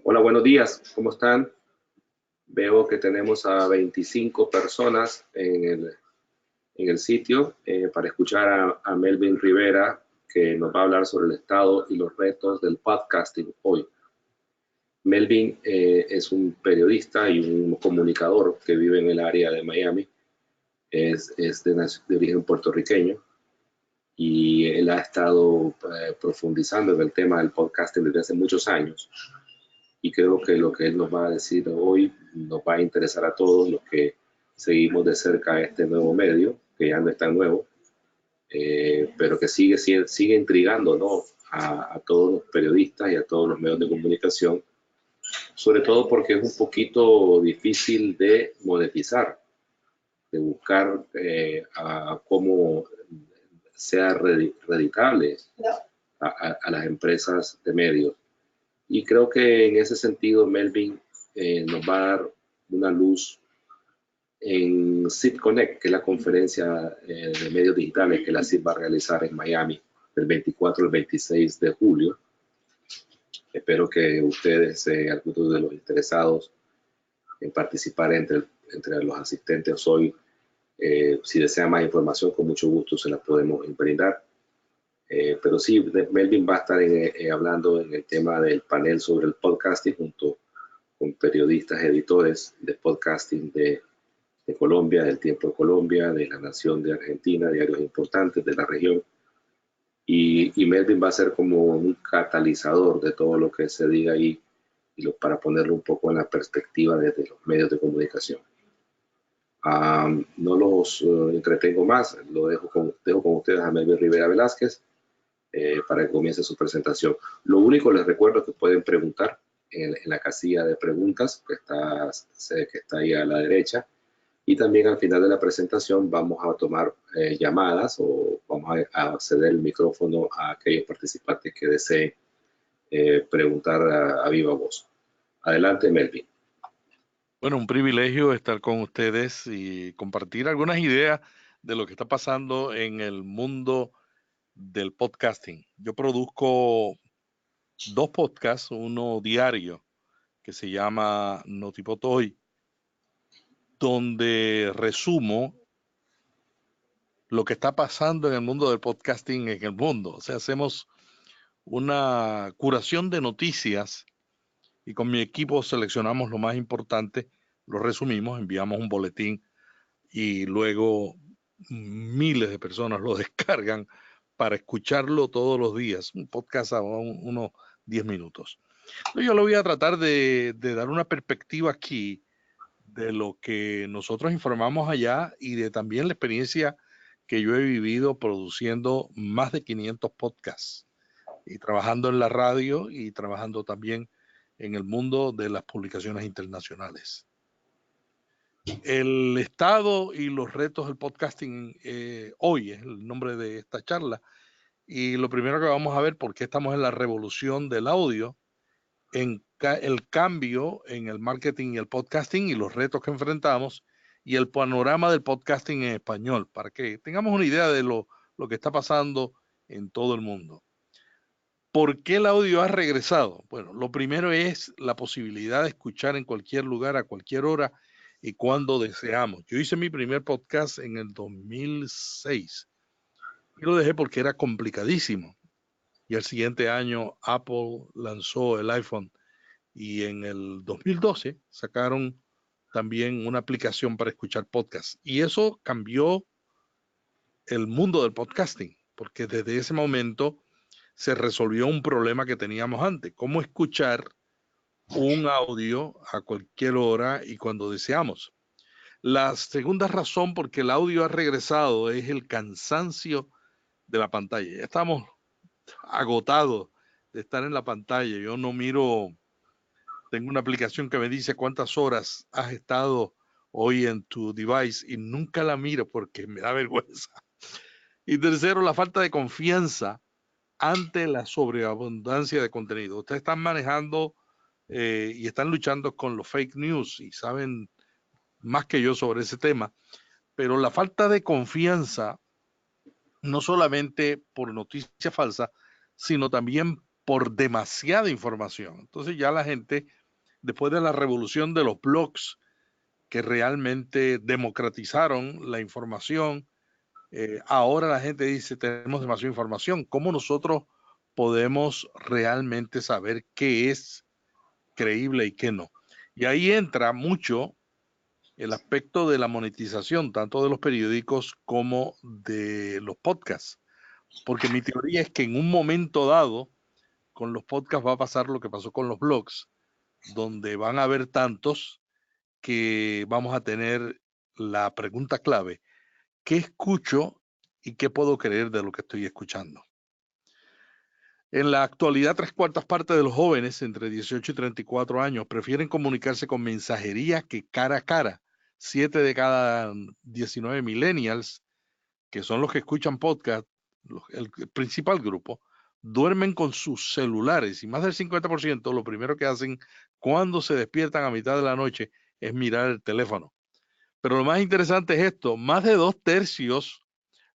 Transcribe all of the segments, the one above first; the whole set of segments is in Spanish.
Hola, buenos días, ¿cómo están? Veo que tenemos a 25 personas en el sitio para escuchar a Melvin Rivera, que nos va a hablar sobre el estado y los retos del podcasting hoy. Melvin es un periodista y un comunicador que vive en el área de Miami, es de origen puertorriqueño y él ha estado profundizando en el tema del podcasting desde hace muchos años. Y creo que lo que él nos va a decir hoy nos va a interesar a todos los que seguimos de cerca este nuevo medio, que ya no es tan nuevo, pero que sigue intrigando, ¿no? A todos los periodistas y a todos los medios de comunicación, sobre todo porque es un poquito difícil de monetizar, de buscar a cómo sea reditable a las empresas de medios. Y creo que en ese sentido Melvin nos va a dar una luz en CIT Connect, que es la conferencia de medios digitales que la CIT va a realizar en Miami del 24 al 26 de julio. Espero que ustedes, algunos de los interesados en participar entre los asistentes hoy, si desean más información, con mucho gusto se la podemos brindar. Pero sí, Melvin va a estar hablando en el tema del panel sobre el podcasting junto con periodistas, editores de podcasting de Colombia, del Tiempo de Colombia, de La Nación de Argentina, diarios importantes de la región. Y Melvin va a ser como un catalizador de todo lo que se diga ahí para ponerlo un poco en la perspectiva desde los medios de comunicación. No los entretengo más, dejo con ustedes a Melvin Rivera Velázquez para que comience su presentación. Lo único les recuerdo que pueden preguntar en la casilla de preguntas que está ahí a la derecha, y también al final de la presentación vamos a tomar llamadas o vamos a ceder el micrófono a aquellos participantes que deseen preguntar a viva voz. Adelante, Melvin. Bueno, un privilegio estar con ustedes y compartir algunas ideas de lo que está pasando en el mundo del podcasting. Yo produzco 2 podcasts, uno diario que se llama Notipotoy, donde resumo lo que está pasando en el mundo del podcasting en el mundo. O sea, hacemos una curación de noticias y con mi equipo seleccionamos lo más importante, lo resumimos, enviamos un boletín y luego miles de personas lo descargan para escucharlo todos los días, un podcast a unos 10 minutos. Entonces yo le voy a tratar de dar una perspectiva aquí de lo que nosotros informamos allá y de también la experiencia que yo he vivido produciendo más de 500 podcasts y trabajando en la radio y trabajando también en el mundo de las publicaciones internacionales. El estado y los retos del podcasting hoy es el nombre de esta charla. Y lo primero que vamos a ver, por qué estamos en la revolución del audio, en el cambio en el marketing y el podcasting y los retos que enfrentamos y el panorama del podcasting en español, para que tengamos una idea de lo que está pasando en todo el mundo. ¿Por qué el audio ha regresado? Bueno, lo primero es la posibilidad de escuchar en cualquier lugar, a cualquier hora y cuando deseamos. Yo hice mi primer podcast en el 2006 y lo dejé porque era complicadísimo. Y el siguiente año Apple lanzó el iPhone y en el 2012 sacaron también una aplicación para escuchar podcasts. Y eso cambió el mundo del podcasting, porque desde ese momento se resolvió un problema que teníamos antes, cómo escuchar un audio a cualquier hora y cuando deseamos. La segunda razón por qué el audio ha regresado es el cansancio de la pantalla. Ya estamos agotados de estar en la pantalla. Yo no miro, tengo una aplicación que me dice cuántas horas has estado hoy en tu device y nunca la miro porque me da vergüenza. Y tercero, la falta de confianza ante la sobreabundancia de contenido. Ustedes están manejando y están luchando con los fake news y saben más que yo sobre ese tema, pero la falta de confianza, no solamente por noticias falsas, sino también por demasiada información. Entonces ya la gente, después de la revolución de los blogs, que realmente democratizaron la información, ahora la gente dice, tenemos demasiada información. ¿Cómo nosotros podemos realmente saber qué es creíble y qué no? Y ahí entra mucho el aspecto de la monetización, tanto de los periódicos como de los podcasts. Porque mi teoría es que en un momento dado, con los podcasts va a pasar lo que pasó con los blogs, donde van a haber tantos que vamos a tener la pregunta clave: ¿qué escucho y qué puedo creer de lo que estoy escuchando? En la actualidad, 3/4 de los jóvenes entre 18 y 34 años prefieren comunicarse con mensajería que cara a cara. 7 de cada 19 millennials, que son los que escuchan podcast, el principal grupo, duermen con sus celulares, y más del 50% lo primero que hacen cuando se despiertan a mitad de la noche es mirar el teléfono. Pero lo más interesante es esto: más de 2/3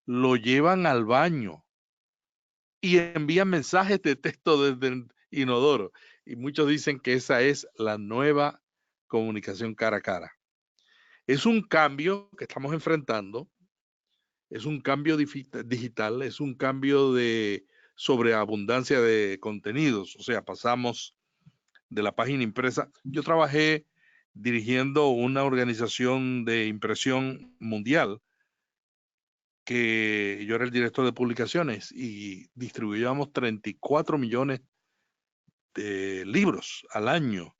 lo llevan al baño y envían mensajes de texto desde el inodoro. Y muchos dicen que esa es la nueva comunicación cara a cara. Es un cambio que estamos enfrentando, es un cambio digital, es un cambio de sobreabundancia de contenidos. O sea, pasamos de la página impresa. Yo trabajé dirigiendo una organización de impresión mundial, que yo era el director de publicaciones y distribuíamos 34 millones de libros al año.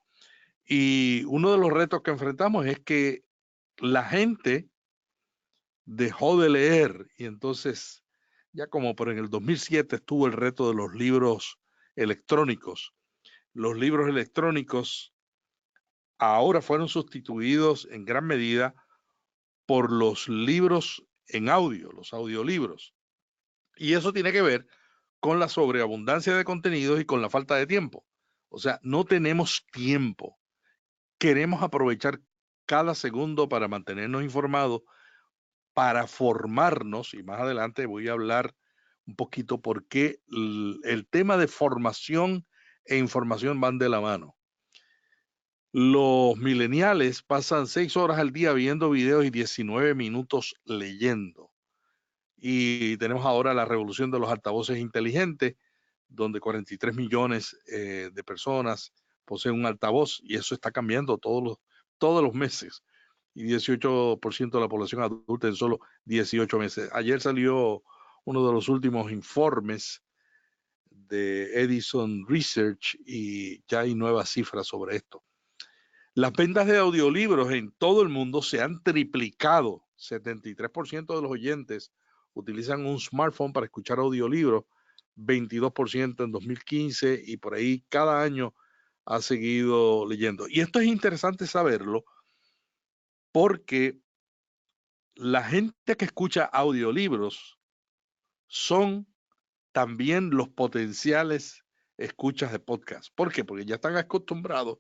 Y uno de los retos que enfrentamos es que la gente dejó de leer, y entonces ya como por en el 2007 estuvo el reto de los libros electrónicos. Los libros electrónicos ahora fueron sustituidos en gran medida por los libros en audio, los audiolibros. Y eso tiene que ver con la sobreabundancia de contenidos y con la falta de tiempo. O sea, no tenemos tiempo. Queremos aprovechar cada segundo para mantenernos informados, para formarnos, y más adelante voy a hablar un poquito por qué el tema de formación e información van de la mano. Los millennials pasan 6 horas al día viendo videos y 19 minutos leyendo. Y tenemos ahora la revolución de los altavoces inteligentes, donde 43 millones de personas poseen un altavoz, y eso está cambiando todos los meses. Y 18% de la población adulta en solo 18 meses. Ayer salió uno de los últimos informes de Edison Research y ya hay nuevas cifras sobre esto. Las ventas de audiolibros en todo el mundo se han triplicado. 73% de los oyentes utilizan un smartphone para escuchar audiolibros, 22% en 2015, y por ahí cada año ha seguido leyendo. Y esto es interesante saberlo porque la gente que escucha audiolibros son también los potenciales escuchas de podcast. ¿Por qué? Porque ya están acostumbrados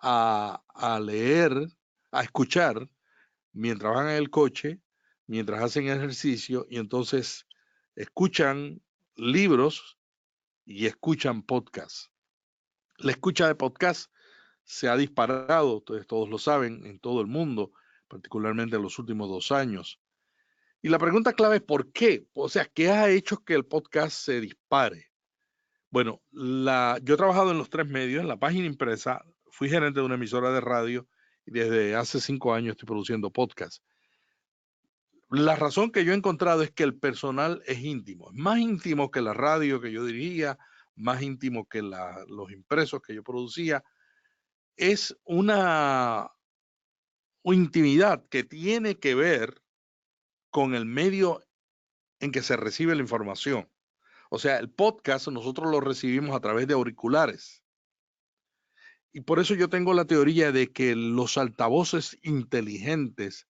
a leer, a escuchar mientras van en el coche, mientras hacen ejercicio, y entonces escuchan libros y escuchan podcast. La escucha de podcast se ha disparado, ustedes todos lo saben, en todo el mundo, particularmente en los últimos 2 años. Y la pregunta clave es ¿por qué? O sea, ¿qué ha hecho que el podcast se dispare? Bueno, yo he trabajado en los 3 medios, en la página impresa, fui gerente de una emisora de radio y desde hace 5 años estoy produciendo podcast. La razón que yo he encontrado es que el personal es íntimo, es más íntimo que la radio que yo dirigía, más íntimo que los impresos que yo producía. Es una intimidad que tiene que ver con el medio en que se recibe la información. O sea, el podcast nosotros lo recibimos a través de auriculares. Y por eso yo tengo la teoría de que los altavoces inteligentes,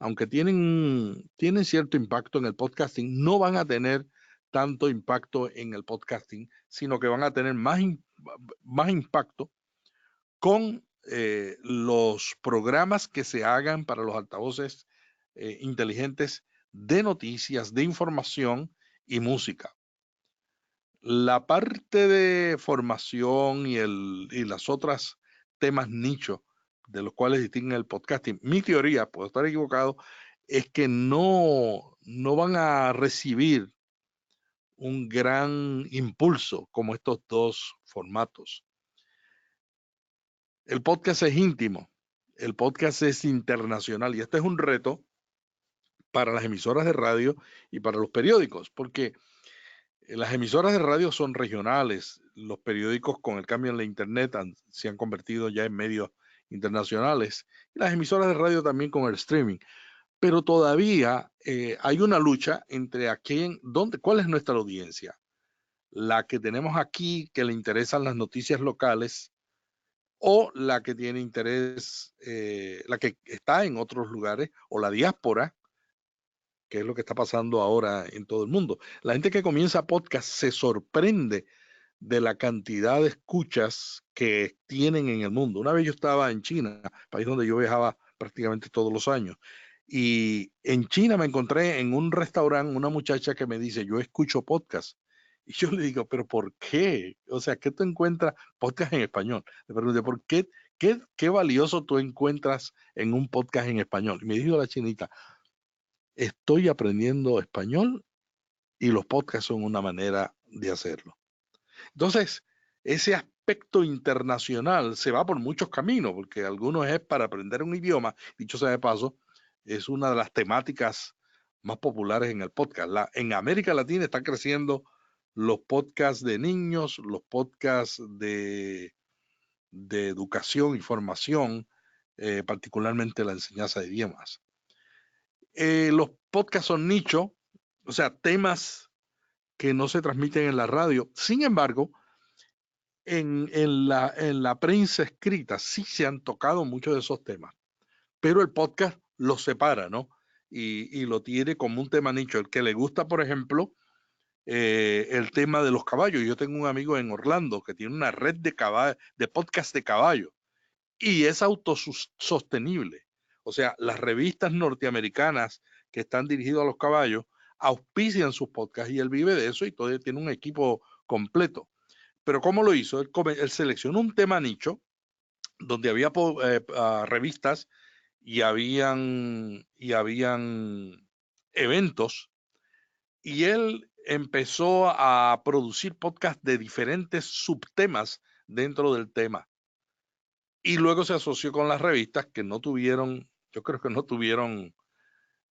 aunque tienen cierto impacto en el podcasting, no van a tener tanto impacto en el podcasting, sino que van a tener más impacto con los programas que se hagan para los altavoces inteligentes de noticias, de información y música. La parte de formación y las otras temas nicho de los cuales distinguen el podcasting, mi teoría, puedo estar equivocado, es que no van a recibir un gran impulso como estos dos formatos. El podcast es íntimo, el podcast es internacional y este es un reto para las emisoras de radio y para los periódicos, porque las emisoras de radio son regionales, los periódicos con el cambio en la internet se han convertido ya en medios internacionales y las emisoras de radio también con el streaming, pero todavía hay una lucha entre cuál es nuestra audiencia, la que tenemos aquí que le interesan las noticias locales o la que tiene interés, la que está en otros lugares o la diáspora, que es lo que está pasando ahora en todo el mundo. La gente que comienza podcast se sorprende de la cantidad de escuchas que tienen en el mundo. Una vez yo estaba en China, país donde yo viajaba prácticamente todos los años, y en China me encontré en un restaurante una muchacha que me dice, yo escucho podcast. Y yo le digo, pero ¿por qué? O sea, ¿qué tú encuentras podcast en español? Le pregunté, ¿por qué? ¿Qué valioso tú encuentras en un podcast en español? Y me dijo la chinita, estoy aprendiendo español y los podcasts son una manera de hacerlo. Entonces, ese aspecto internacional se va por muchos caminos, porque algunos es para aprender un idioma, dicho sea de paso, es una de las temáticas más populares en el podcast. En América Latina están creciendo los podcasts de niños, los podcasts de educación y formación, particularmente la enseñanza de idiomas. Los podcasts son nicho, o sea, temas que no se transmiten en la radio. Sin embargo, en la prensa escrita sí se han tocado muchos de esos temas, pero el podcast los separa, ¿no? Y lo tiene como un tema nicho. El que le gusta, por ejemplo, el tema de los caballos. Yo tengo un amigo en Orlando que tiene una red de podcast de caballos y es autosostenible. O sea, las revistas norteamericanas que están dirigidas a los caballos auspician sus podcasts y él vive de eso y todavía tiene un equipo completo. Pero ¿cómo lo hizo? Él seleccionó un tema nicho donde había revistas y habían eventos y él empezó a producir podcasts de diferentes subtemas dentro del tema. Y luego se asoció con las revistas que no tuvieron, yo creo que no tuvieron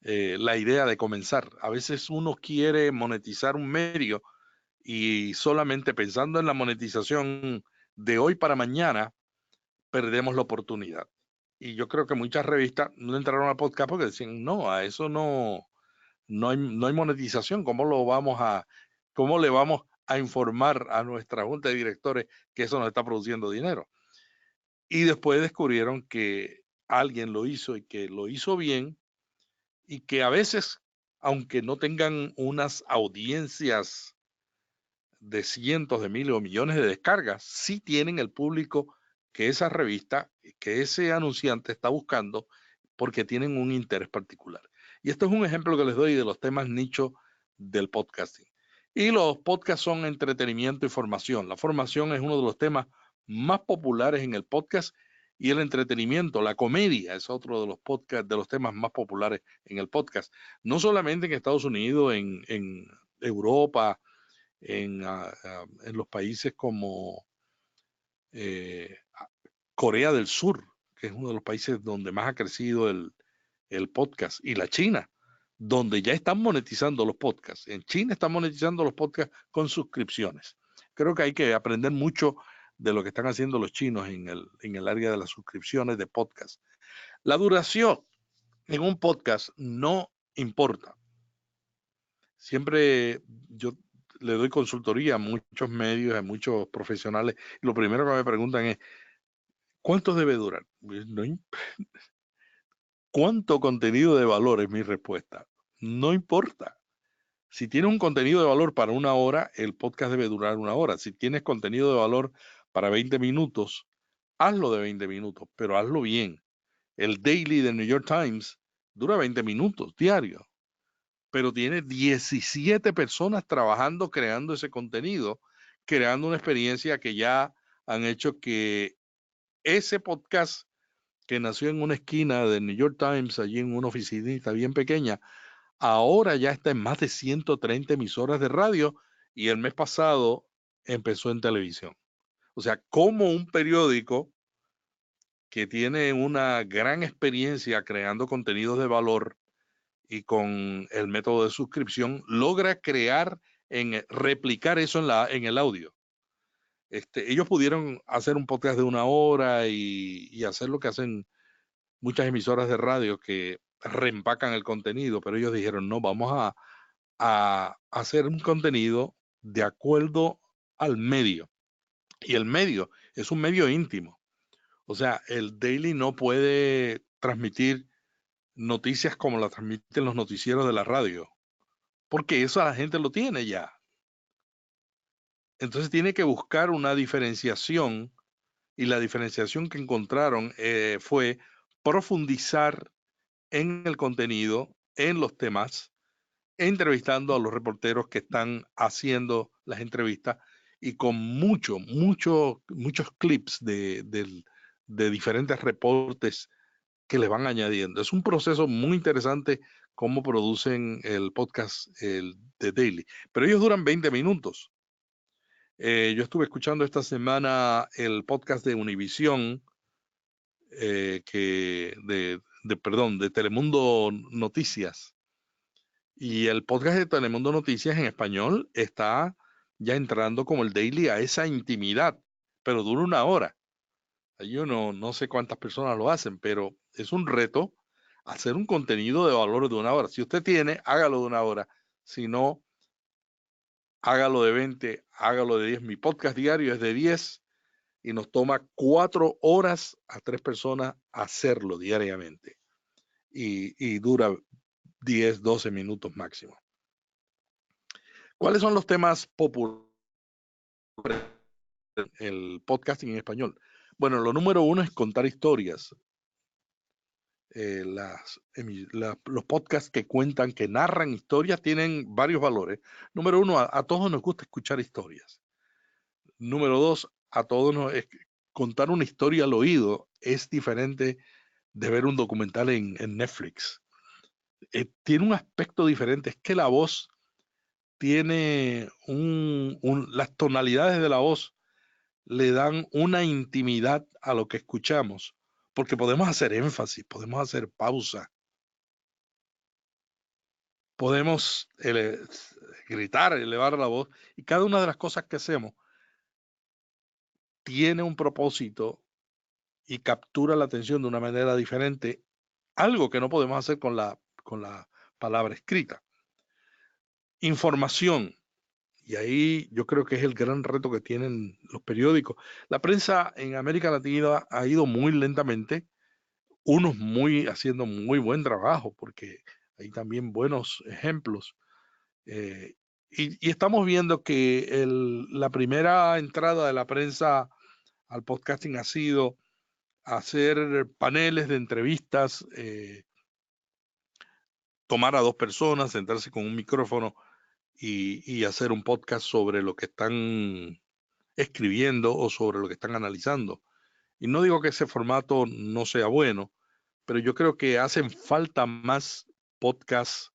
la idea de comenzar. A veces uno quiere monetizar un medio y solamente pensando en la monetización de hoy para mañana, perdemos la oportunidad. Y yo creo que muchas revistas no entraron al podcast porque decían, no, a eso no hay monetización. ¿Cómo le vamos a informar a nuestra junta de directores que eso nos está produciendo dinero? Y después descubrieron que alguien lo hizo y que lo hizo bien y que a veces, aunque no tengan unas audiencias de cientos de miles o millones de descargas, sí tienen el público que esa revista, que ese anunciante está buscando porque tienen un interés particular. Y esto es un ejemplo que les doy de los temas nicho del podcasting. Y los podcasts son entretenimiento y formación. La formación es uno de los temas más populares en el podcast y el entretenimiento, la comedia es otro de los podcasts, de los temas más populares en el podcast. No solamente en Estados Unidos, en Europa, en los países como eh, Corea del Sur, que es uno de los países donde más ha crecido el podcast, y la China, donde ya están monetizando los podcasts. En China están monetizando los podcasts con suscripciones. Creo que hay que aprender mucho de lo que están haciendo los chinos en el área de las suscripciones de podcast. La duración en un podcast no importa. Siempre yo le doy consultoría a muchos medios, a muchos profesionales, y lo primero que me preguntan es, ¿cuánto debe durar? No, ¿cuánto contenido de valor es mi respuesta? No importa. Si tienes un contenido de valor para 1 hora, el podcast debe durar 1 hora. Si tienes contenido de valor para 20 minutos, hazlo de 20 minutos, pero hazlo bien. El daily de New York Times dura 20 minutos diario. pero tiene 17 personas trabajando, creando ese contenido, creando una experiencia que ya han hecho que ese podcast que nació en una esquina del New York Times, allí en una oficinita bien pequeña, ahora ya está en más de 130 emisoras de radio y el mes pasado empezó en televisión. O sea, como un periódico que tiene una gran experiencia creando contenidos de valor y con el método de suscripción logra replicar eso en el audio. Ellos pudieron hacer un podcast de 1 hora y hacer lo que hacen muchas emisoras de radio que reempacan el contenido, pero ellos dijeron, no, vamos a hacer un contenido de acuerdo al medio. Y el medio es un medio íntimo. O sea, el Daily no puede transmitir noticias como las transmiten los noticieros de la radio, porque eso la gente lo tiene ya. Entonces tiene que buscar una diferenciación y la diferenciación que encontraron fue profundizar en el contenido, en los temas, entrevistando a los reporteros que están haciendo las entrevistas y con muchos clips de diferentes reportes que le van añadiendo. Es un proceso muy interesante cómo producen el podcast de Daily, pero ellos duran 20 minutos. Yo estuve escuchando esta semana el podcast de Univisión, de Telemundo Noticias. Y el podcast de Telemundo Noticias en español está ya entrando como el Daily a esa intimidad, pero dura 1 hora. Yo no sé cuántas personas lo hacen, pero es un reto hacer un contenido de valor de 1 hora. Si usted tiene, hágalo de 1 hora. Si no, hágalo de 20, hágalo de 10. Mi podcast diario es de 10 y nos toma 4 horas a 3 personas hacerlo diariamente. Y dura 10, 12 minutos máximo. ¿Cuáles son los temas populares el podcasting en español? Bueno, lo número 1 es contar historias. Los podcasts que cuentan, que narran historias, tienen varios valores. Número 1, a todos nos gusta escuchar historias. Número 2, a todos contar una historia al oído es diferente de ver un documental en Netflix. Tiene un aspecto diferente, es que la voz tiene las tonalidades de la voz le dan una intimidad a lo que escuchamos, porque podemos hacer énfasis, podemos hacer pausa, podemos gritar, elevar la voz, y cada una de las cosas que hacemos tiene un propósito y captura la atención de una manera diferente, algo que no podemos hacer con la palabra escrita. Información, y ahí yo creo que es el gran reto que tienen los periódicos. La prensa en América Latina ha ido muy lentamente, unos haciendo muy buen trabajo, porque hay también buenos ejemplos. Y estamos viendo que la primera entrada de la prensa al podcasting ha sido hacer paneles de entrevistas, tomar a 2 personas, sentarse con un micrófono y hacer un podcast sobre lo que están escribiendo o sobre lo que están analizando. Y no digo que ese formato no sea bueno, pero yo creo que hacen falta más podcasts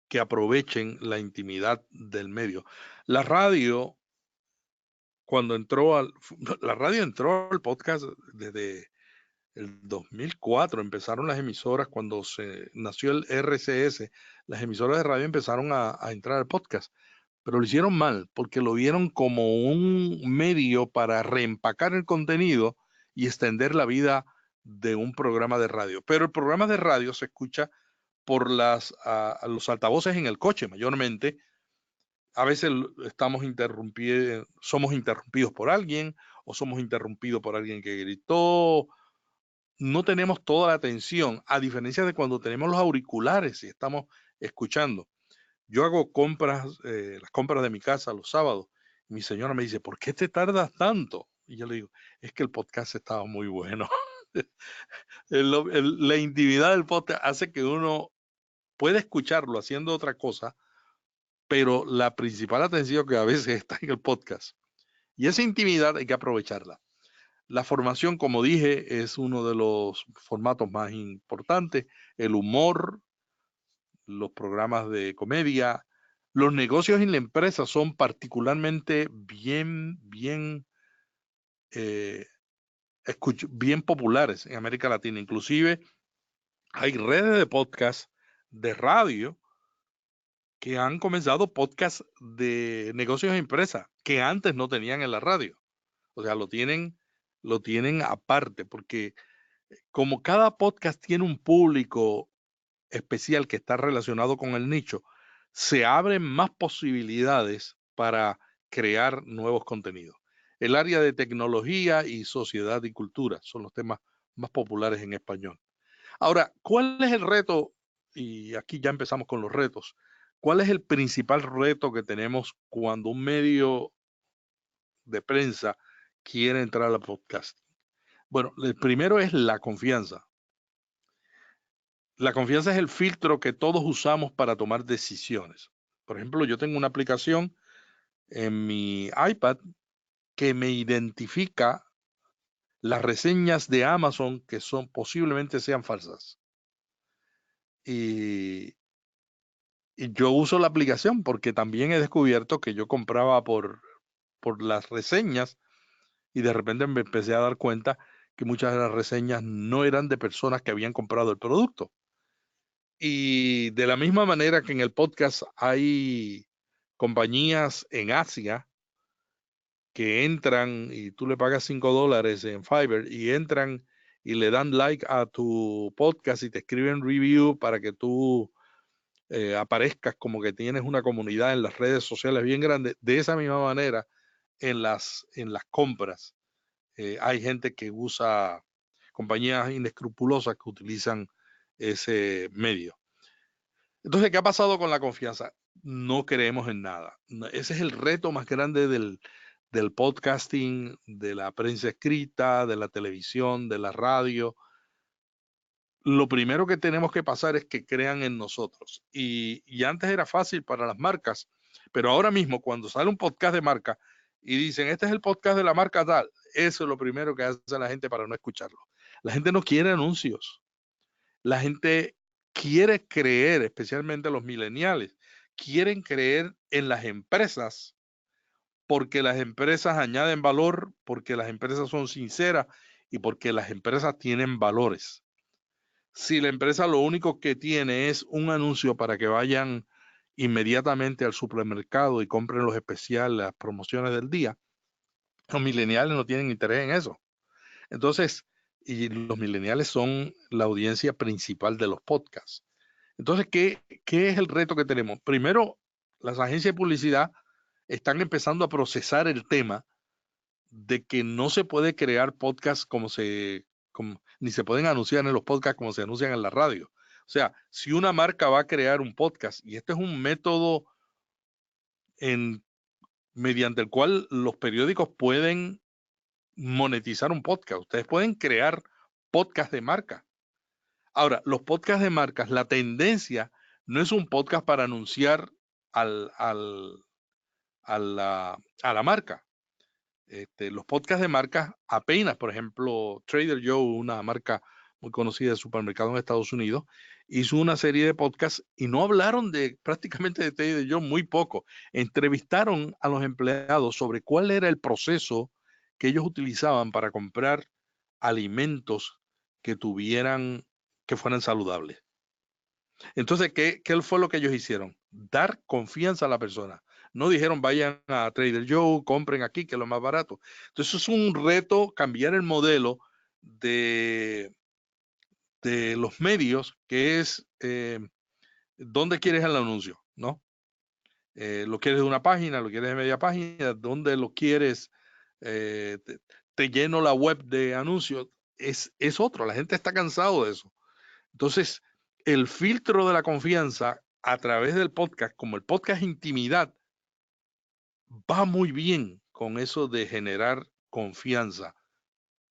que aprovechen la intimidad del medio. La radio, la radio entró al podcast desde el 2004, empezaron las emisoras, cuando se nació el RCS, las emisoras de radio empezaron a entrar al podcast, pero lo hicieron mal, porque lo vieron como un medio para reempacar el contenido y extender la vida de un programa de radio. Pero el programa de radio se escucha por los altavoces en el coche mayormente. A veces somos interrumpidos por alguien o somos interrumpidos por alguien que gritó. No tenemos toda la atención, a diferencia de cuando tenemos los auriculares y estamos escuchando. Yo hago las compras de mi casa los sábados. Y mi señora me dice, ¿por qué te tardas tanto? Y yo le digo, es que el podcast estaba muy bueno. La intimidad del podcast hace que uno puede escucharlo haciendo otra cosa, pero la principal atención que a veces está en el podcast. Y esa intimidad hay que aprovecharla. La formación, como dije, es uno de los formatos más importantes. El humor, los programas de comedia, los negocios en la empresa son particularmente eh, bien populares en América Latina. Inclusive hay redes de podcast de radio que han comenzado podcasts de negocios de empresa que antes no tenían en la radio. O sea, lo tienen aparte, porque como cada podcast tiene un público especial que está relacionado con el nicho, se abren más posibilidades para crear nuevos contenidos. El área de tecnología y sociedad y cultura son los temas más populares en español. Ahora, ¿cuál es el reto? Y aquí ya empezamos con los retos. ¿Cuál es el principal reto que tenemos cuando un medio de prensa quiere entrar al podcast? Bueno, el primero es la confianza. La confianza es el filtro que todos usamos para tomar decisiones. Por ejemplo, yo tengo una aplicación en mi iPad que me identifica las reseñas de Amazon que son posiblemente sean falsas. Y, y yo uso la aplicación porque también he descubierto que yo compraba por las reseñas y de repente me empecé a dar cuenta que muchas de las reseñas no eran de personas que habían comprado el producto. Y de la misma manera que en el podcast hay compañías en Asia que entran y tú le pagas $5 en Fiverr y entran y le dan like a tu podcast y te escriben review para que tú aparezcas como que tienes una comunidad en las redes sociales bien grande. De esa misma manera, en las compras, hay gente que usa compañías inescrupulosas que utilizan ese medio. Entonces, ¿qué ha pasado con la confianza? No creemos en nada. Ese es el reto más grande del podcasting, de la prensa escrita, de la televisión, de la radio. Lo primero que tenemos que pasar es que crean en nosotros. Y antes era fácil para las marcas, pero ahora mismo cuando sale un podcast de marca y dicen, este es el podcast de la marca tal, eso es lo primero que hace la gente para no escucharlo. La gente no quiere anuncios. La gente quiere creer, especialmente los millennials, quieren creer en las empresas porque las empresas añaden valor, porque las empresas son sinceras y porque las empresas tienen valores. Si la empresa lo único que tiene es un anuncio para que vayan inmediatamente al supermercado y compren los especiales, las promociones del día, los millennials no tienen interés en eso. Entonces, y los millennials son la audiencia principal de los podcasts. Entonces, ¿qué es el reto que tenemos? Primero, las agencias de publicidad están empezando a procesar el tema de que no se puede crear podcasts ni se pueden anunciar en los podcasts como se anuncian en la radio. O sea, si una marca va a crear un podcast, y este es un método mediante el cual los periódicos pueden monetizar un podcast. Ustedes pueden crear podcasts de marca. Ahora, los podcasts de marcas, la tendencia no es un podcast para anunciar al, al, a la marca. Los podcasts de marcas apenas, por ejemplo, Trader Joe, una marca muy conocida de supermercado en Estados Unidos, hizo una serie de podcasts y no hablaron prácticamente de Trader Joe, muy poco. Entrevistaron a los empleados sobre cuál era el proceso que ellos utilizaban para comprar alimentos que fueran saludables. Entonces, ¿qué fue lo que ellos hicieron? Dar confianza a la persona. No dijeron vayan a Trader Joe, compren aquí, que es lo más barato. Entonces, es un reto cambiar el modelo de, de los medios, que es dónde quieres el anuncio, ¿no? Lo quieres de una página, lo quieres de media página, dónde lo quieres, eh, te, te lleno la web de anuncios, es otro. La gente está cansado de eso. Entonces, el filtro de la confianza a través del podcast, como el podcast intimidad, va muy bien con eso de generar confianza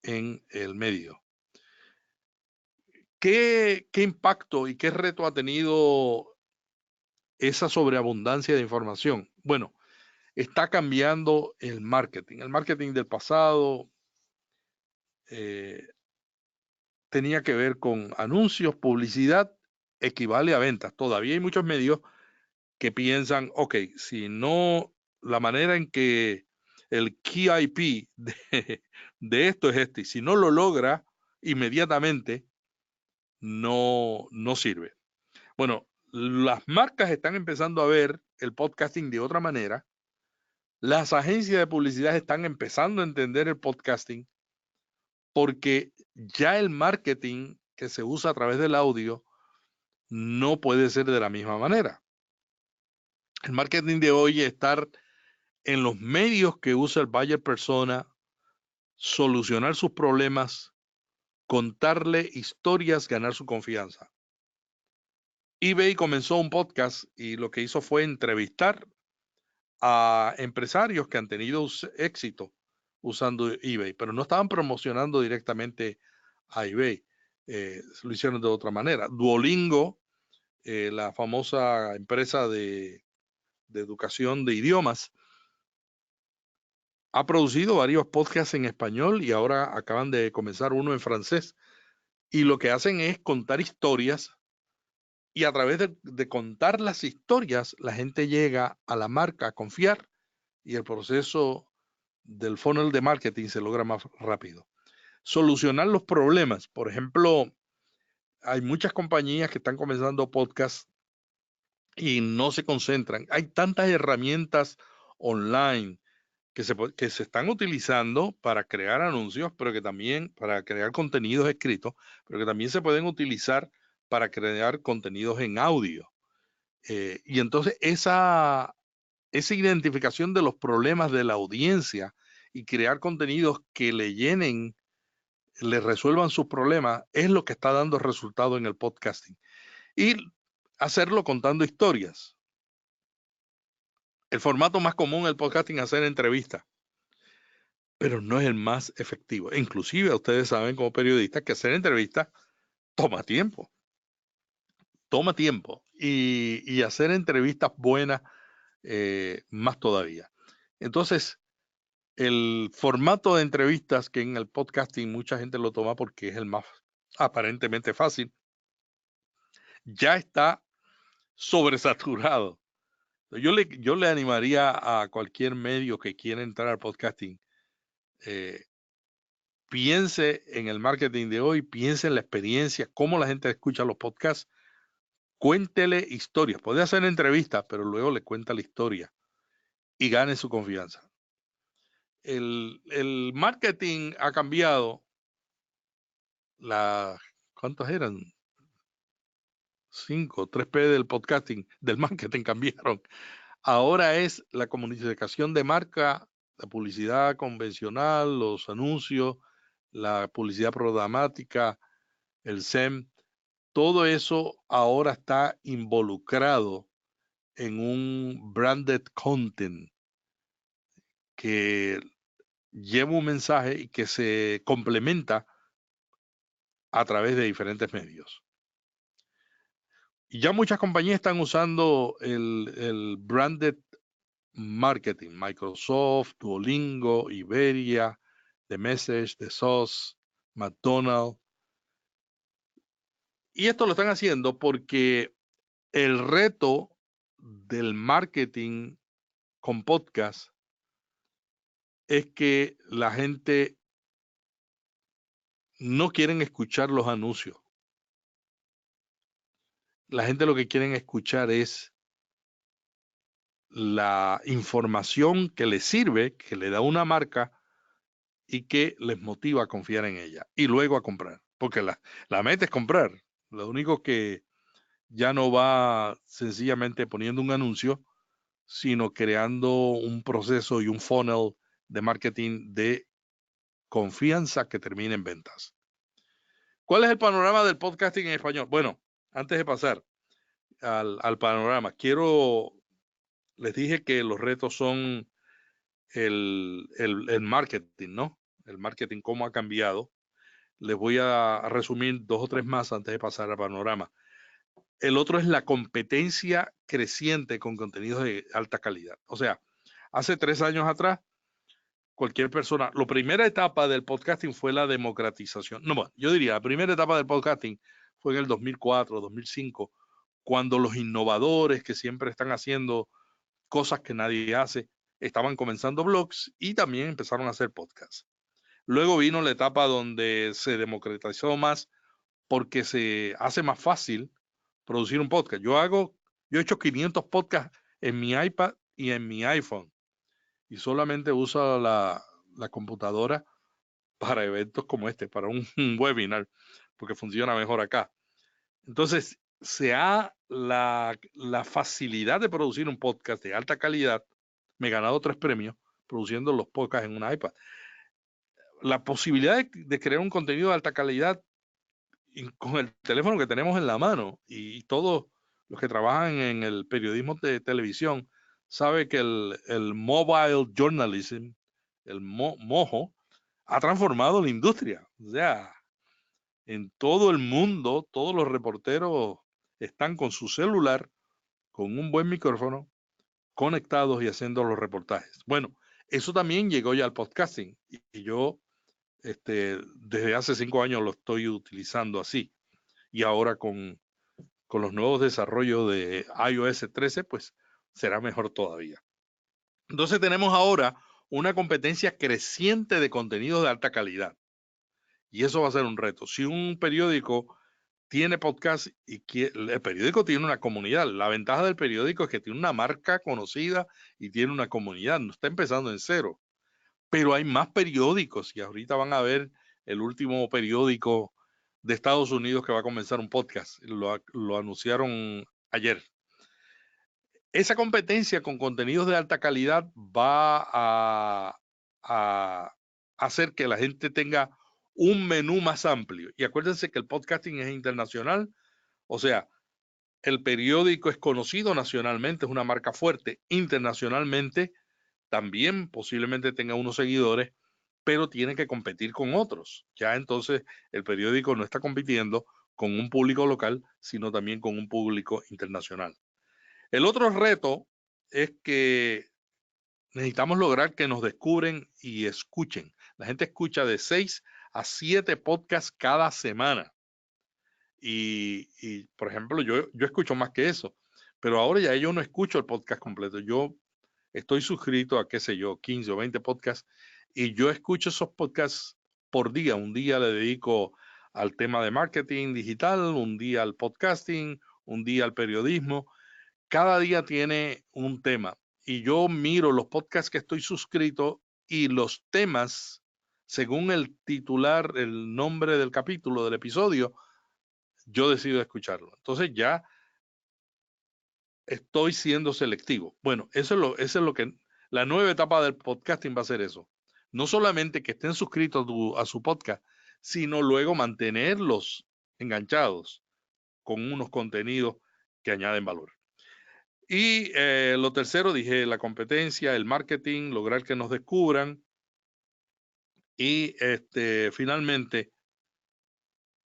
en el medio. ¿qué impacto y qué reto ha tenido esa sobreabundancia de información? Bueno, está cambiando el marketing. El marketing del pasado tenía que ver con anuncios, publicidad, equivale a ventas. Todavía hay muchos medios que piensan, ok, si no, la manera en que el key IP de esto es este, y si no lo logra inmediatamente, no sirve. Bueno, las marcas están empezando a ver el podcasting de otra manera. Las agencias de publicidad están empezando a entender el podcasting porque ya el marketing que se usa a través del audio no puede ser de la misma manera. El marketing de hoy es estar en los medios que usa el buyer persona, solucionar sus problemas, contarle historias, ganar su confianza. eBay comenzó un podcast y lo que hizo fue entrevistar a empresarios que han tenido éxito usando eBay, pero no estaban promocionando directamente a eBay. Lo hicieron de otra manera. Duolingo, la famosa empresa de educación de idiomas, ha producido varios podcasts en español y ahora acaban de comenzar uno en francés. Y lo que hacen es contar historias y a través de contar las historias la gente llega a la marca a confiar y el proceso del funnel de marketing se logra más rápido. Solucionar los problemas. Por ejemplo, hay muchas compañías que están comenzando podcasts y no se concentran. Hay tantas herramientas online que se están utilizando para crear anuncios, pero que también para crear contenidos escritos, pero que también se pueden utilizar para crear contenidos en audio. Y entonces esa identificación de los problemas de la audiencia y crear contenidos que le llenen, le resuelvan sus problemas, es lo que está dando resultado en el podcasting. Y hacerlo contando historias. El formato más común del podcasting es hacer entrevistas, pero no es el más efectivo. Inclusive ustedes saben como periodistas que hacer entrevistas toma tiempo. Toma tiempo. Y hacer entrevistas buenas más todavía. Entonces, el formato de entrevistas que en el podcasting mucha gente lo toma porque es el más aparentemente fácil, ya está sobresaturado. Yo le animaría a cualquier medio que quiera entrar al podcasting, eh, piense en el marketing de hoy, piense en la experiencia, cómo la gente escucha los podcasts, cuéntele historias. Puede hacer entrevistas, pero luego le cuenta la historia y gane su confianza. El marketing ha cambiado. ¿Cuántos eran? 5, 3P del podcasting, del marketing cambiaron. Ahora es la comunicación de marca, la publicidad convencional, los anuncios, la publicidad programática, el SEM, todo eso ahora está involucrado en un branded content que lleva un mensaje y que se complementa a través de diferentes medios. Y ya muchas compañías están usando el branded marketing, Microsoft, Duolingo, Iberia, The Message, The Sauce, McDonald's. Y esto lo están haciendo porque el reto del marketing con podcast es que la gente no quiere escuchar los anuncios. La gente lo que quieren escuchar es la información que les sirve, que le da una marca y que les motiva a confiar en ella y luego a comprar. Porque la meta es comprar. Lo único que ya no va sencillamente poniendo un anuncio, sino creando un proceso y un funnel de marketing de confianza que termine en ventas. ¿Cuál es el panorama del podcasting en español? Bueno, antes de pasar al panorama, les dije que los retos son el marketing, ¿no? El marketing, cómo ha cambiado. Les voy a resumir 2 o 3 más antes de pasar al panorama. El otro es la competencia creciente con contenidos de alta calidad. O sea, hace 3 años atrás, cualquier persona, la primera etapa del podcasting fue la democratización. No, bueno, yo diría, la primera etapa del podcasting fue en el 2004, 2005, cuando los innovadores que siempre están haciendo cosas que nadie hace, estaban comenzando blogs y también empezaron a hacer podcasts. Luego vino la etapa donde se democratizó más porque se hace más fácil producir un podcast. Yo he hecho 500 podcasts en mi iPad y en mi iPhone y solamente uso la computadora para eventos como este, para un webinar, porque funciona mejor acá. Entonces, la facilidad de producir un podcast de alta calidad. Me he ganado 3 premios produciendo los podcasts en una iPad. La posibilidad de crear un contenido de alta calidad con el teléfono que tenemos en la mano, y todos los que trabajan en el periodismo de televisión sabe que el mobile journalism, el mojo, ha transformado la industria. O sea, en todo el mundo, todos los reporteros están con su celular, con un buen micrófono, conectados y haciendo los reportajes. Bueno, eso también llegó ya al podcasting y yo desde hace 5 años lo estoy utilizando así. Y ahora con los nuevos desarrollos de iOS 13, pues será mejor todavía. Entonces tenemos ahora una competencia creciente de contenidos de alta calidad. Y eso va a ser un reto. Si un periódico tiene podcast y el periódico tiene una comunidad, la ventaja del periódico es que tiene una marca conocida y tiene una comunidad, no está empezando en cero. Pero hay más periódicos y ahorita van a ver el último periódico de Estados Unidos que va a comenzar un podcast. Lo anunciaron ayer. Esa competencia con contenidos de alta calidad va a hacer que la gente tenga un menú más amplio. Y acuérdense que el podcasting es internacional, o sea, el periódico es conocido nacionalmente, es una marca fuerte. Internacionalmente también posiblemente tenga unos seguidores, pero tiene que competir con otros. Ya entonces el periódico no está compitiendo con un público local, sino también con un público internacional. El otro reto es que necesitamos lograr que nos descubren y escuchen. La gente escucha de 6 a 7 podcasts cada semana. Por ejemplo, yo escucho más que eso, pero ahora ya yo no escucho el podcast completo. Yo estoy suscrito a, qué sé yo, 15 o 20 podcasts y yo escucho esos podcasts por día. Un día le dedico al tema de marketing digital, un día al podcasting, un día al periodismo. Cada día tiene un tema y yo miro los podcasts que estoy suscrito y los temas, según el titular, el nombre del capítulo, del episodio, yo decido escucharlo. Entonces ya estoy siendo selectivo. Bueno, eso es lo que la nueva etapa del podcasting va a ser eso. No solamente que estén suscritos a su podcast, sino luego mantenerlos enganchados con unos contenidos que añaden valor. Y lo tercero, dije, la competencia, el marketing, lograr que nos descubran. Y finalmente,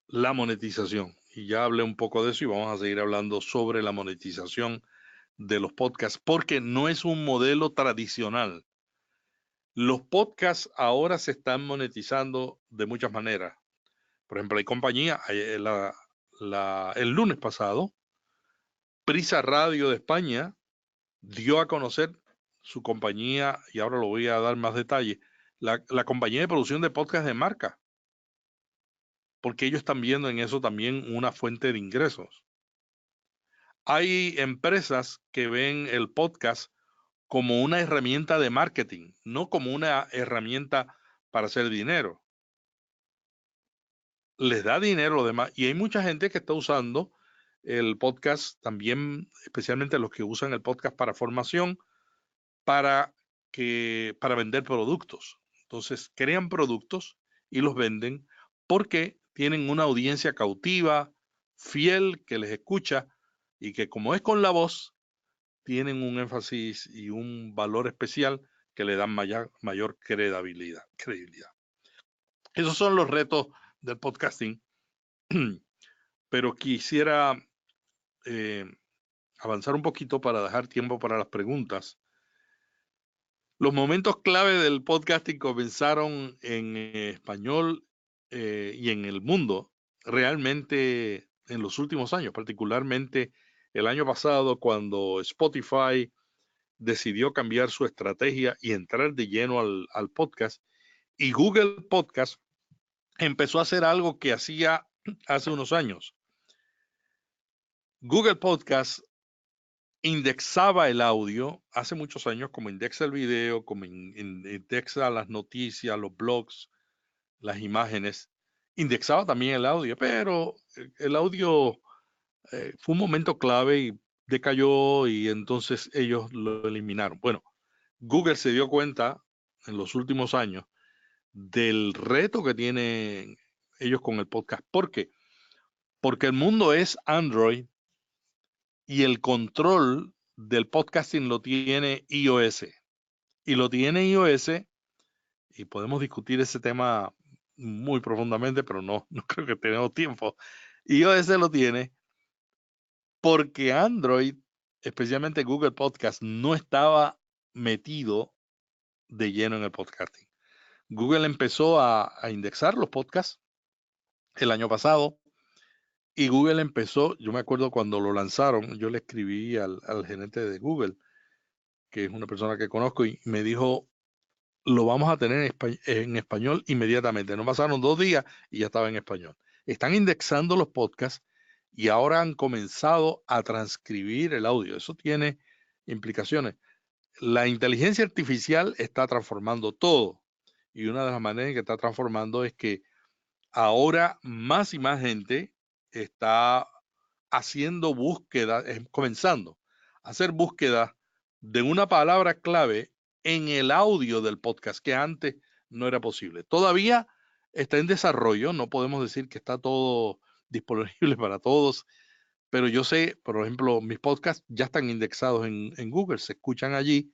la monetización. Y ya hablé un poco de eso y vamos a seguir hablando sobre la monetización de los podcasts, porque no es un modelo tradicional. Los podcasts ahora se están monetizando de muchas maneras. Por ejemplo, hay compañía, el lunes pasado, Prisa Radio de España dio a conocer su compañía, y ahora lo voy a dar más detalles, la compañía de producción de podcast de marca, porque ellos están viendo en eso también una fuente de ingresos. Hay empresas que ven el podcast como una herramienta de marketing, no como una herramienta para hacer dinero. Les da dinero lo demás. Y hay mucha gente que está usando el podcast también, especialmente los que usan el podcast para formación, para vender productos. Entonces, crean productos y los venden porque tienen una audiencia cautiva, fiel, que les escucha y que como es con la voz, tienen un énfasis y un valor especial que le dan mayor credibilidad. Esos son los retos del podcasting, pero quisiera avanzar un poquito para dejar tiempo para las preguntas. Los momentos clave del podcasting comenzaron en español y en el mundo realmente en los últimos años, particularmente el año pasado cuando Spotify decidió cambiar su estrategia y entrar de lleno al podcast, y Google Podcast empezó a hacer algo que hacía hace unos años. Google Podcast indexaba el audio hace muchos años, como indexa el video, como indexa las noticias, los blogs, las imágenes. Indexaba también el audio, pero el audio fue un momento clave y decayó, y entonces ellos lo eliminaron. Bueno, Google se dio cuenta en los últimos años del reto que tienen ellos con el podcast. ¿Por qué? Porque el mundo es Android y el control del podcasting lo tiene iOS. Y lo tiene iOS, y podemos discutir ese tema muy profundamente, pero no creo que tenemos tiempo. iOS lo tiene porque Android, especialmente Google Podcast, no estaba metido de lleno en el podcasting. Google empezó a indexar los podcasts el año pasado, y Google empezó, yo me acuerdo cuando lo lanzaron, yo le escribí al gerente de Google, que es una persona que conozco, y me dijo, lo vamos a tener en español inmediatamente. No pasaron 2 días y ya estaba en español. Están indexando los podcasts y ahora han comenzado a transcribir el audio. Eso tiene implicaciones. La inteligencia artificial está transformando todo, y una de las maneras en que está transformando es que ahora más y más gente está haciendo búsquedas, comenzando a hacer búsquedas de una palabra clave en el audio del podcast, que antes no era posible. Todavía está en desarrollo, no podemos decir que está todo disponible para todos, pero yo sé, por ejemplo, mis podcasts ya están indexados en Google, se escuchan allí,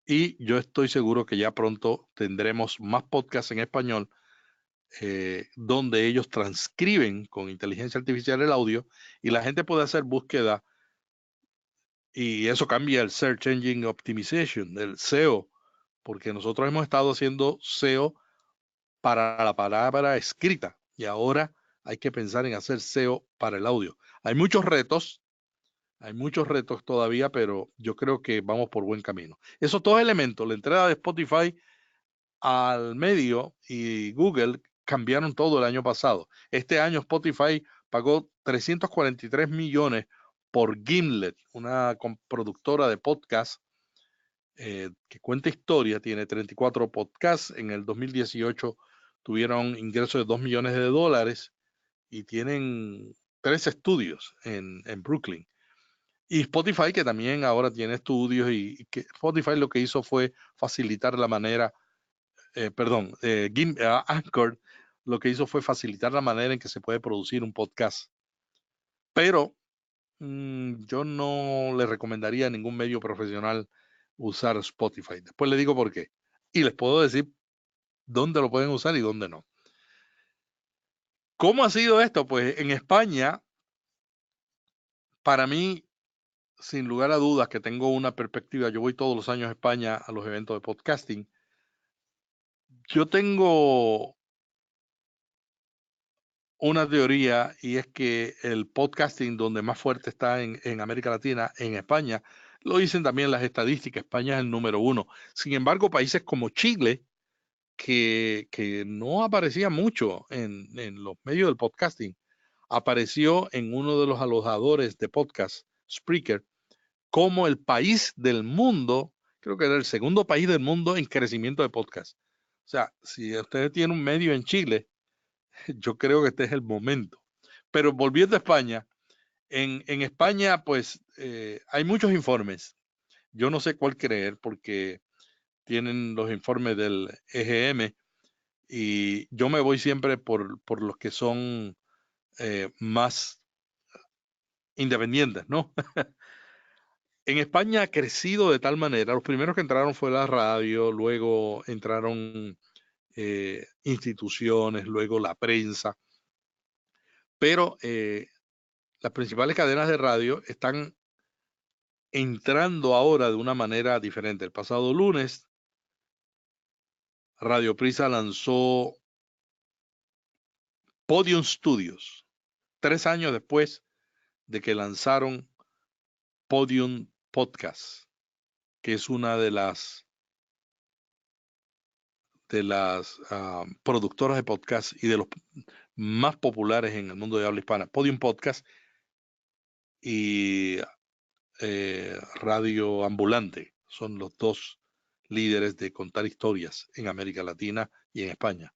y yo estoy seguro que ya pronto tendremos más podcasts en español donde ellos transcriben con inteligencia artificial el audio, y la gente puede hacer búsqueda, y eso cambia el Search Engine Optimization, el SEO, porque nosotros hemos estado haciendo SEO para la palabra escrita, y ahora hay que pensar en hacer SEO para el audio. Hay muchos retos todavía, pero yo creo que vamos por buen camino. Esos dos elementos, la entrada de Spotify al medio y Google, cambiaron todo el año pasado. Este año Spotify pagó 343 millones por Gimlet, una productora de podcast que cuenta historia, tiene 34 podcasts. En el 2018 tuvieron ingresos de $2 millones y tienen 3 estudios en Brooklyn. Y Spotify, que también ahora tiene estudios, y que Spotify lo que hizo fue facilitar la manera, Anchor lo que hizo fue facilitar la manera en que se puede producir un podcast. Pero yo no le recomendaría a ningún medio profesional usar Spotify. Después le digo por qué. Y les puedo decir dónde lo pueden usar y dónde no. ¿Cómo ha sido esto? Pues en España, para mí, sin lugar a dudas, que tengo una perspectiva, yo voy todos los años a España a los eventos de podcasting. Yo tengo una teoría, y es que el podcasting donde más fuerte está en América Latina, en España, lo dicen también las estadísticas, España es el número 1. Sin embargo, países como Chile, que no aparecía mucho en los medios del podcasting, apareció en uno de los alojadores de podcast, Spreaker, como el país del mundo, creo que era el segundo país del mundo en crecimiento de podcast. O sea, si usted tiene un medio en Chile, yo creo que este es el momento. Pero volviendo a España, en España pues hay muchos informes. Yo no sé cuál creer, porque tienen los informes del EGM, y yo me voy siempre por los que son más independientes, ¿no? En España ha crecido de tal manera, los primeros que entraron fue la radio, luego entraron instituciones, luego la prensa, pero las principales cadenas de radio están entrando ahora de una manera diferente. El pasado lunes, Radio Prisa lanzó Podium Studios, 3 años después de que lanzaron Podium Podcast, que es una de las productoras de podcast y de los más populares en el mundo de habla hispana. Podium Podcast y Radio Ambulante son los dos líderes de contar historias en América Latina y en España.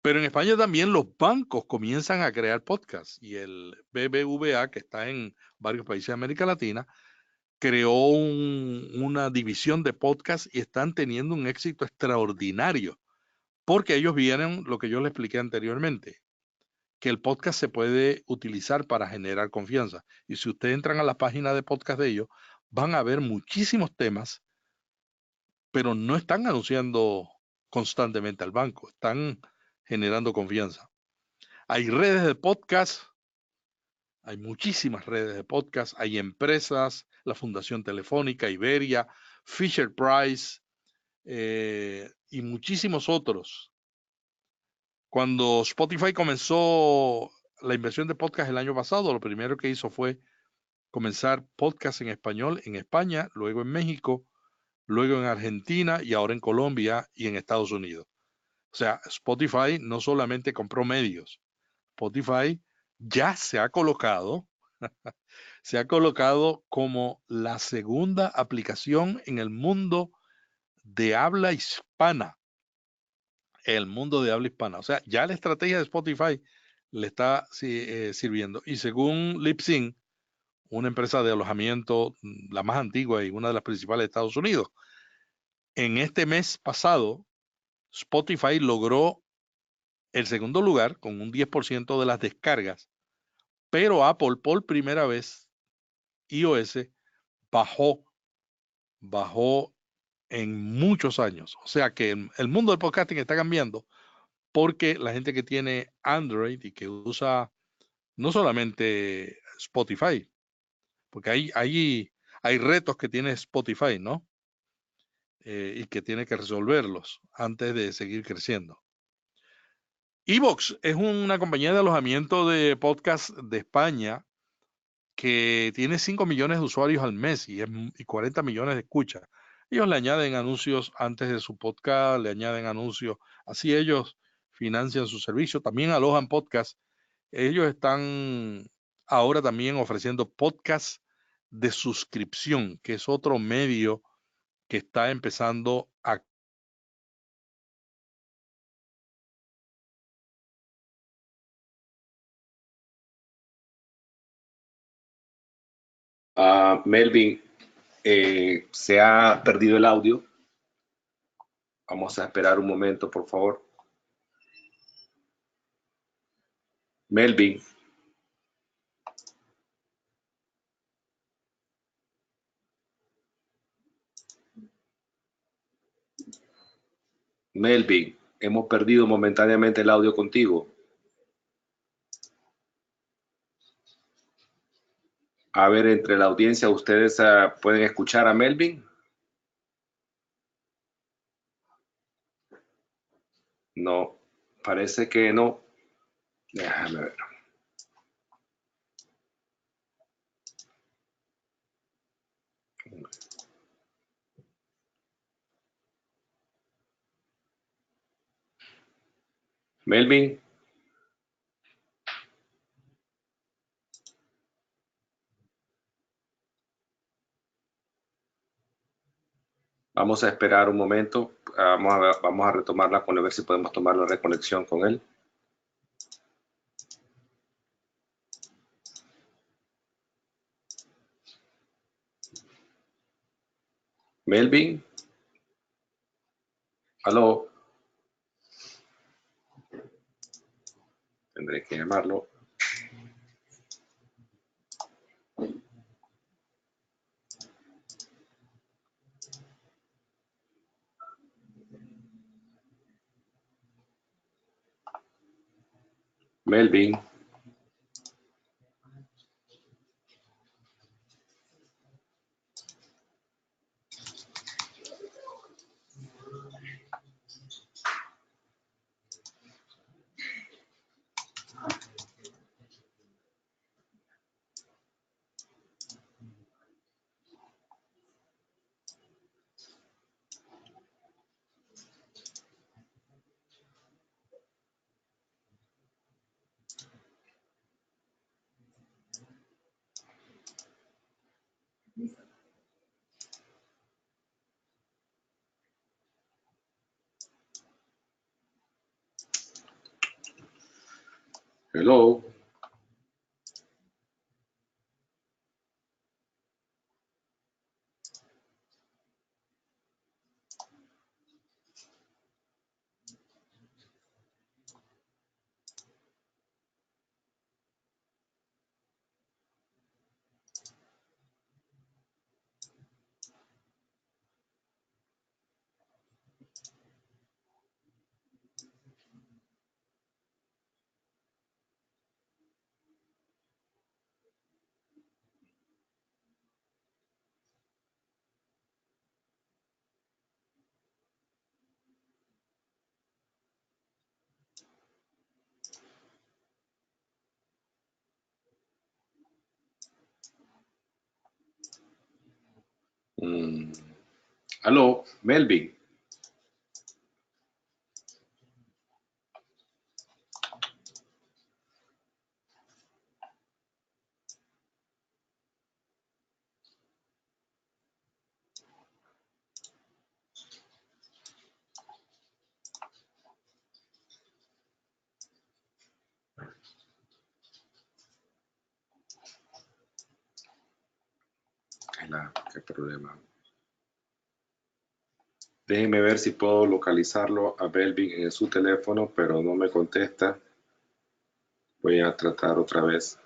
Pero en España también los bancos comienzan a crear podcasts y el BBVA, que está en varios países de América Latina, creó una división de podcasts y están teniendo un éxito extraordinario porque ellos vieron lo que yo les expliqué anteriormente, que el podcast se puede utilizar para generar confianza. Y si ustedes entran a la página de podcast de ellos, van a ver muchísimos temas, pero no están anunciando constantemente al banco, están generando confianza. Hay redes de podcast, hay muchísimas redes de podcast, hay empresas, la Fundación Telefónica, Iberia, Fisher Price y muchísimos otros. Cuando Spotify comenzó la inversión de podcast el año pasado, lo primero que hizo fue comenzar podcast en español en España, luego en México, luego en Argentina y ahora en Colombia y en Estados Unidos. O sea, Spotify no solamente compró medios, Spotify ya se ha colocado como la segunda aplicación en el mundo de habla hispana. El mundo de habla hispana. O sea, ya la estrategia de Spotify le está sirviendo. Y según Libsyn, una empresa de alojamiento, la más antigua y una de las principales de Estados Unidos, en este mes pasado, Spotify logró el segundo lugar con un 10% de las descargas, pero Apple por primera vez, iOS, bajó en muchos años. O sea que el mundo del podcasting está cambiando porque la gente que tiene Android y que usa no solamente Spotify, porque hay retos que tiene Spotify, ¿no? Y que tiene que resolverlos antes de seguir creciendo. Evox es una compañía de alojamiento de podcast de España que tiene 5 millones de usuarios al mes y 40 millones de escuchas. Ellos le añaden anuncios antes de su podcast, le añaden anuncios, así ellos financian su servicio, también alojan podcasts. Ellos están ahora también ofreciendo podcasts de suscripción, que es otro medio que está empezando a... Melvin, se ha perdido el audio. Vamos a esperar un momento, por favor. Melvin. Melvin, hemos perdido momentáneamente el audio contigo. A ver, entre la audiencia, ¿ustedes pueden escuchar a Melvin? No, parece que no. Déjame ver. Melvin. Vamos a esperar un momento. Vamos a retomarla con a ver si podemos tomar la reconexión con él. Melvin. Aló. Tendré que llamarlo. Melvin. Hello. Aló, Melvin. Qué problema. Déjenme ver si puedo localizarlo a Melvin en su teléfono, pero no me contesta. Voy a tratar otra vez.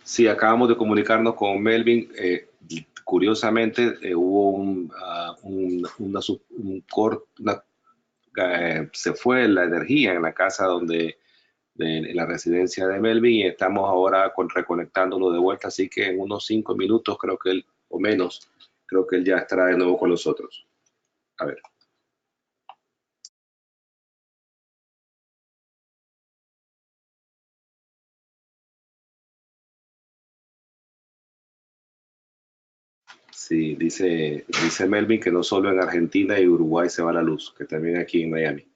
Sí, acabamos de comunicarnos con Melvin. Curiosamente, hubo un corte, se fue la energía en la casa donde de la residencia de Melvin y estamos ahora reconectándolo de vuelta, así que en unos 5 minutos creo que él, o menos, creo que él ya estará de nuevo con nosotros. A ver. Sí, dice Melvin que no solo en Argentina y Uruguay se va la luz, que también aquí en Miami.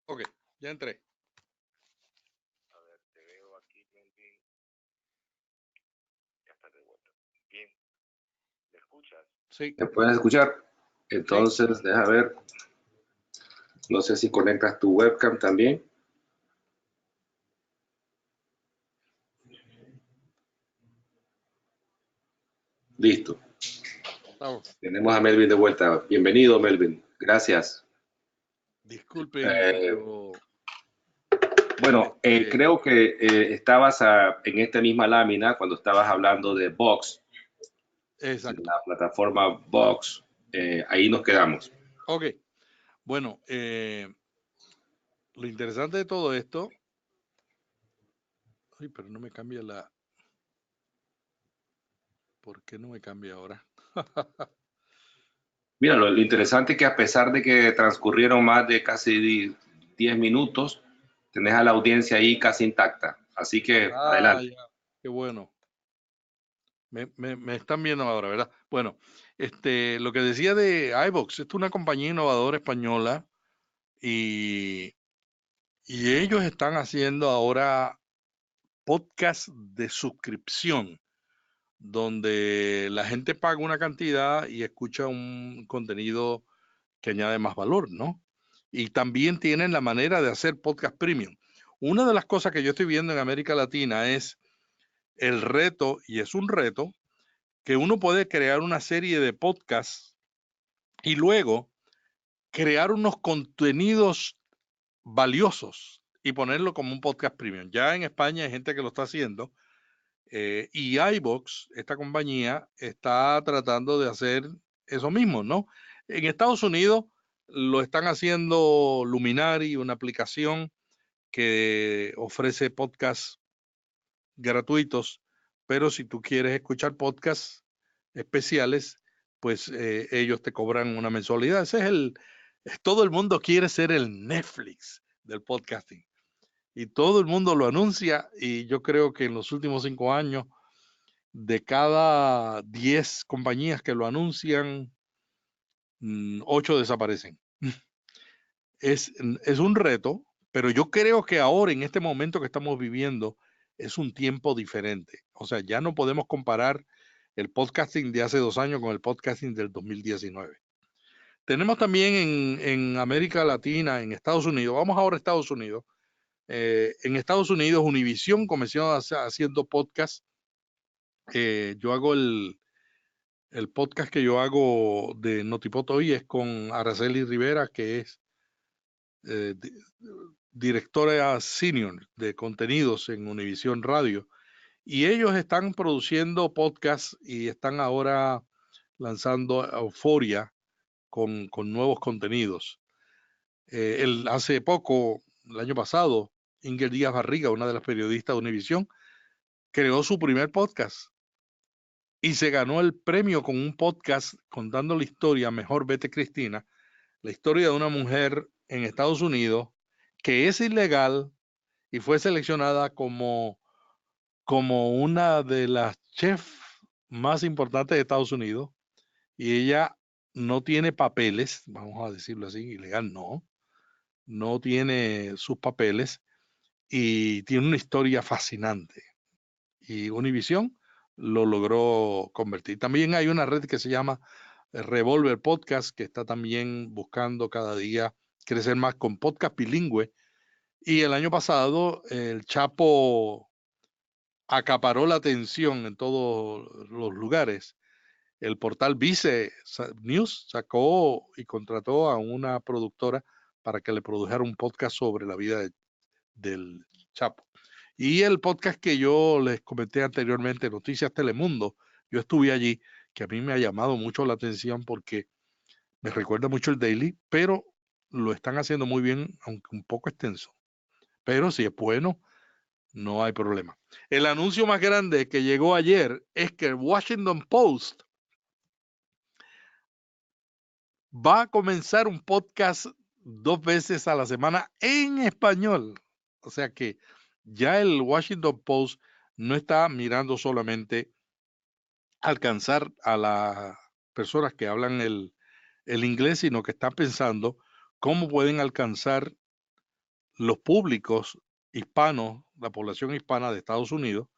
Ok, ya entré. A ver, te veo aquí, Melvin. Ya está de vuelta. Bien, ¿me escuchas? Sí. ¿Me puedes escuchar? Entonces, deja ver. No sé si conectas tu webcam también. Listo. Vamos. Tenemos a Melvin de vuelta. Bienvenido, Melvin. Gracias. Disculpen, Eh, pero bueno, este, creo que estabas en esta misma lámina cuando estabas hablando de Vox, de exacto. la plataforma Vox. Ahí nos quedamos. Ok, bueno, lo interesante de todo esto, ay, pero no me cambia la, ¿por qué no me cambia ahora? Mira, lo interesante es que a pesar de que transcurrieron más de casi 10 minutos, tenés a la audiencia ahí casi intacta. Así que Ah, adelante. ya, qué bueno. Me están viendo ahora, ¿verdad? Bueno, lo que decía de iVoox, es una compañía innovadora española y, y ellos están haciendo ahora podcast de suscripción, donde la gente paga una cantidad y escucha un contenido que añade más valor, ¿no? Y también tienen la manera de hacer podcast premium. Una de las cosas que yo estoy viendo en América Latina es el reto, y es un reto, que uno puede crear una serie de podcasts y luego crear unos contenidos valiosos y ponerlo como un podcast premium. Ya en España hay gente que lo está haciendo y iVoox, esta compañía, está tratando de hacer eso mismo, ¿no? En Estados Unidos lo están haciendo Luminary, una aplicación que ofrece podcasts gratuitos, pero si tú quieres escuchar podcasts especiales, pues ellos te cobran una mensualidad. Todo el mundo quiere ser el Netflix del podcasting y todo el mundo lo anuncia y yo creo que en los últimos 5 años, de cada 10 compañías que lo anuncian, 8 desaparecen. Es un reto Pero yo creo que ahora, en este momento que estamos viviendo, es un tiempo diferente. O sea, ya no podemos comparar el podcasting de hace 2 años con el podcasting del 2019. Tenemos también en América Latina, en Estados Unidos, vamos ahora a Estados Unidos. En Estados Unidos, Univision comenzó haciendo podcast. Yo hago el podcast que yo hago de Notipod hoy es con Araceli Rivera, que es eh, di- directora senior de contenidos en Univision Radio. Y ellos están produciendo podcasts y están ahora lanzando Euforia con nuevos contenidos. Hace poco, el año pasado, Inger Díaz Barriga, una de las periodistas de Univision, creó su primer podcast y se ganó el premio con un podcast contando la historia Mejor Vete Cristina, la historia de una mujer en Estados Unidos que es ilegal y fue seleccionada como una de las chefs más importantes de Estados Unidos y ella no tiene papeles, vamos a decirlo así, ilegal no tiene sus papeles y tiene una historia fascinante. Y Univision lo logró convertir. También hay una red que se llama Revolver Podcast, que está también buscando cada día crecer más con podcast bilingüe. Y el año pasado el Chapo acaparó la atención en todos los lugares. El portal Vice News sacó y contrató a una productora para que le produjera un podcast sobre la vida del Chapo. Y el podcast que yo les comenté anteriormente, Noticias Telemundo, yo estuve allí, que a mí me ha llamado mucho la atención porque me recuerda mucho el Daily, pero lo están haciendo muy bien, aunque un poco extenso. Pero si es bueno, no hay problema. El anuncio más grande que llegó ayer es que el Washington Post va a comenzar un podcast 2 veces a la semana en español. O sea que ya el Washington Post no está mirando solamente alcanzar a las personas que hablan el inglés, sino que está pensando cómo pueden alcanzar los públicos hispanos, la población hispana de Estados Unidos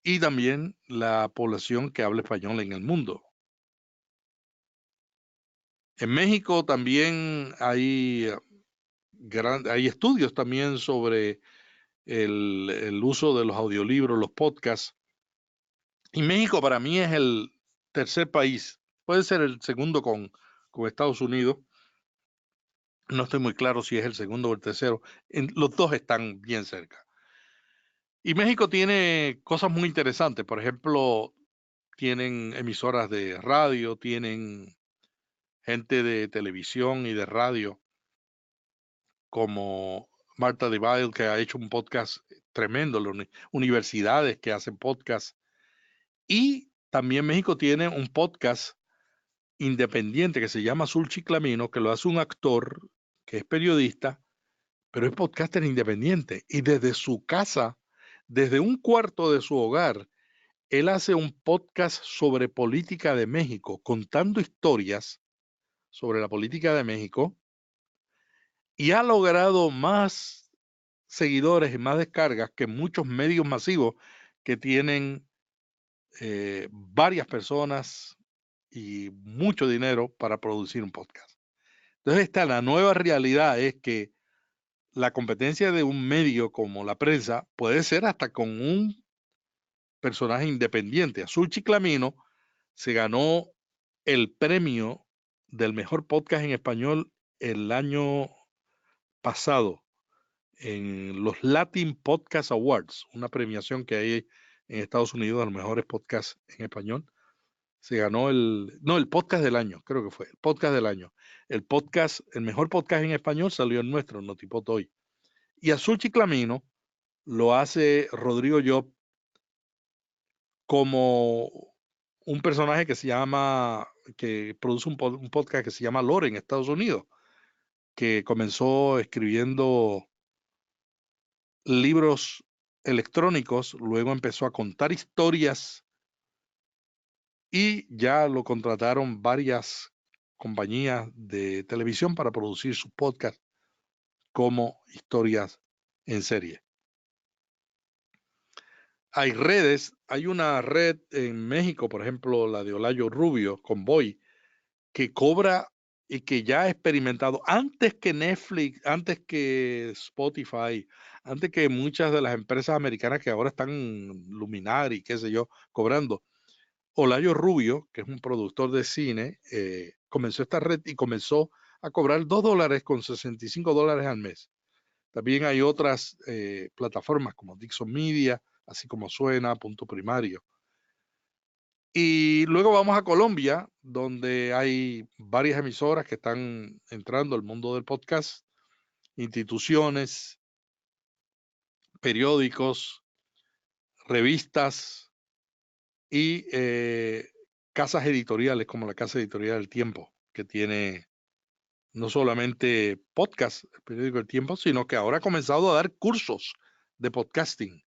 y también la población que habla español en el mundo. En México también hay estudios también sobre el uso de los audiolibros, los podcasts. Y México para mí es el tercer país, puede ser el segundo con Estados Unidos. No estoy muy claro si es el segundo o el tercero. Los dos están bien cerca. Y México tiene cosas muy interesantes. Por ejemplo, tienen emisoras de radio, tienen gente de televisión y de radio como Marta de Bail, que ha hecho un podcast tremendo, las universidades que hacen podcast. Y también México tiene un podcast independiente que se llama Azul Chiclamino, que lo hace un actor que es periodista, pero es podcaster independiente. Y desde su casa, desde un cuarto de su hogar, él hace un podcast sobre política de México, contando historias sobre la política de México y ha logrado más seguidores y más descargas que muchos medios masivos que tienen varias personas y mucho dinero para producir un podcast. Entonces, la nueva realidad es que la competencia de un medio como la prensa puede ser hasta con un personaje independiente. Azul Chiclamino se ganó el premio del mejor podcast en español el año pasado en los Latin Podcast Awards, una premiación que hay en Estados Unidos de los mejores podcasts en español. Se ganó el podcast del año, creo que fue, el podcast del año. El mejor podcast en español salió el nuestro, Notipod hoy. Y Azul Chiclamino lo hace Rodrigo Job como un personaje que produce un podcast que se llama Lore en Estados Unidos, que comenzó escribiendo libros electrónicos, luego empezó a contar historias y ya lo contrataron varias compañías de televisión para producir su podcast como historias en serie. Hay redes, hay una red en México, por ejemplo, la de Olayo Rubio, Convoy, que cobra y que ya ha experimentado antes que Netflix, antes que Spotify, antes que muchas de las empresas americanas que ahora están Luminar y qué sé yo, cobrando. Olayo Rubio, que es un productor de cine, comenzó esta red y comenzó a cobrar $2 con $65 al mes. También hay otras plataformas como Dixon Media, así como Suena, Punto Primario. Y luego vamos a Colombia, donde hay varias emisoras que están entrando al mundo del podcast, instituciones, periódicos, revistas y casas editoriales como la Casa Editorial El Tiempo, que tiene no solamente podcast, el periódico El Tiempo, sino que ahora ha comenzado a dar cursos de podcasting.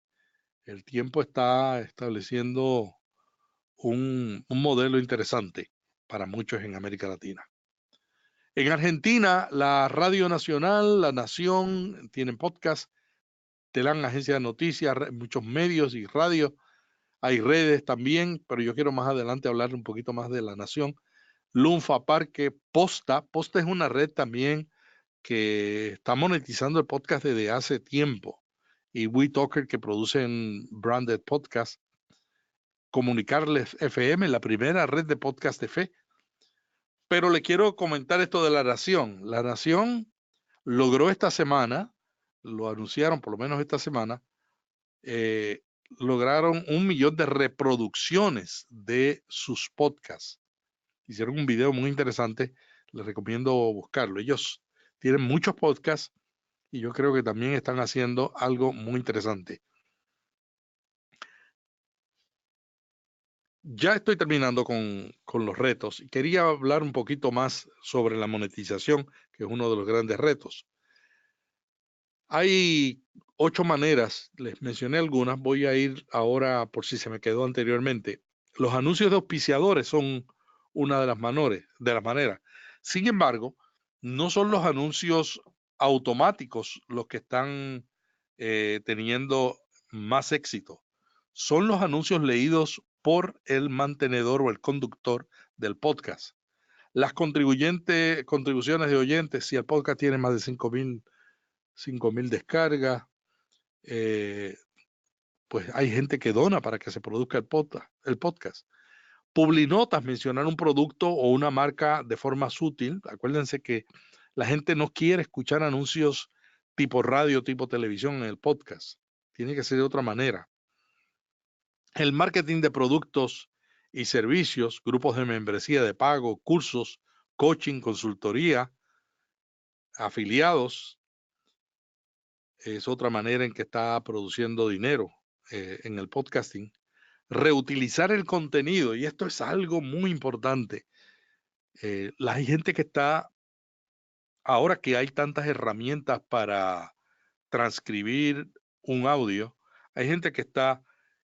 El Tiempo está estableciendo un modelo interesante para muchos en América Latina. En Argentina, la Radio Nacional, La Nación, tienen podcast, Telan, agencia de noticias, muchos medios y radios. Hay redes también, pero yo quiero más adelante hablar un poquito más de La Nación. Lunfa Parque, Posta. Posta es una red también que está monetizando el podcast desde hace tiempo. Y WeTalker, que producen branded podcast. Comunicarles FM, la primera red de podcast de fe. Pero le quiero comentar esto de La Nación. La Nación logró esta semana, lo anunciaron por lo menos esta semana, lograron 1 millón de reproducciones de sus podcasts. Hicieron un video muy interesante, les recomiendo buscarlo. Ellos tienen muchos podcasts y yo creo que también están haciendo algo muy interesante. Ya estoy terminando con los retos y quería hablar un poquito más sobre la monetización, que es uno de los grandes retos. Hay 8 maneras, les mencioné algunas, voy a ir ahora por si se me quedó anteriormente. Los anuncios de auspiciadores son una de las maneras. Sin embargo, no son los anuncios automáticos los que están teniendo más éxito. Son los anuncios leídos por el mantenedor o el conductor del podcast. Las contribuciones de oyentes, si el podcast tiene más de 5,000 descargas, pues hay gente que dona para que se produzca el podcast. Publinotas, mencionar un producto o una marca de forma sutil. Acuérdense que la gente no quiere escuchar anuncios tipo radio, tipo televisión en el podcast. Tiene que ser de otra manera. El marketing de productos y servicios, grupos de membresía de pago, cursos, coaching, consultoría, afiliados, es otra manera en que está produciendo dinero en el podcasting. Reutilizar el contenido, y esto es algo muy importante. Hay gente que está, ahora que hay tantas herramientas para transcribir un audio, hay gente que está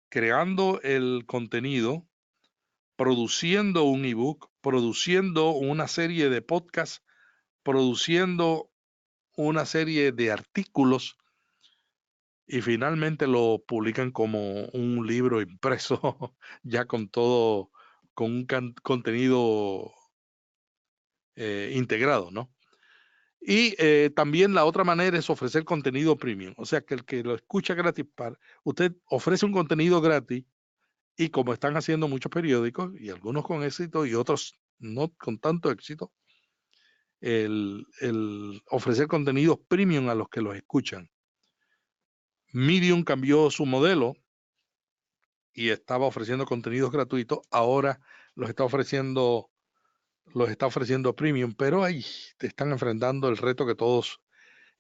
creando el contenido, produciendo un ebook, produciendo una serie de podcasts, produciendo una serie de artículos y finalmente lo publican como un libro impreso, ya con todo, con un contenido integrado, ¿no? Y también la otra manera es ofrecer contenido premium, o sea que el que lo escucha gratis, usted ofrece un contenido gratis y como están haciendo muchos periódicos y algunos con éxito y otros no con tanto éxito, el ofrecer contenidos premium a los que los escuchan. Medium cambió su modelo y estaba ofreciendo contenidos gratuitos, ahora los está ofreciendo premium, pero ahí te están enfrentando el reto que todos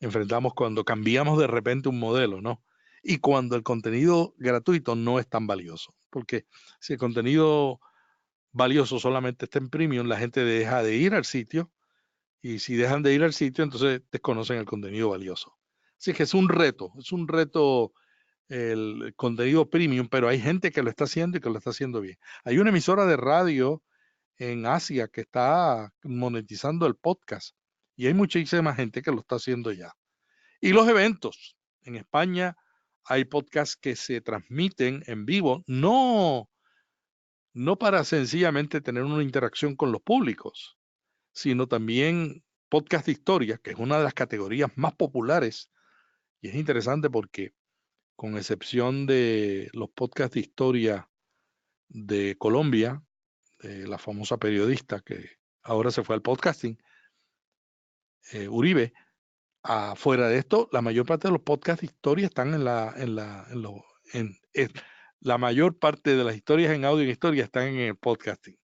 enfrentamos cuando cambiamos de repente un modelo, ¿no? Y cuando el contenido gratuito no es tan valioso, porque si el contenido valioso solamente está en premium, la gente deja de ir al sitio y si dejan de ir al sitio, entonces desconocen el contenido valioso. Así que es un reto el contenido premium, pero hay gente que lo está haciendo y que lo está haciendo bien. Hay una emisora de radio en Asia que está monetizando el podcast y hay muchísima gente que lo está haciendo ya. Y los eventos. En España hay podcasts que se transmiten en vivo, no para sencillamente tener una interacción con los públicos, sino también podcast de historia, que es una de las categorías más populares. Y es interesante porque, con excepción de los podcasts de historia de Colombia, de la famosa periodista que ahora se fue al podcasting, Uribe, afuera de esto, la mayor parte de los podcasts de historia están la mayor parte de las historias en audio y historia están en el podcasting.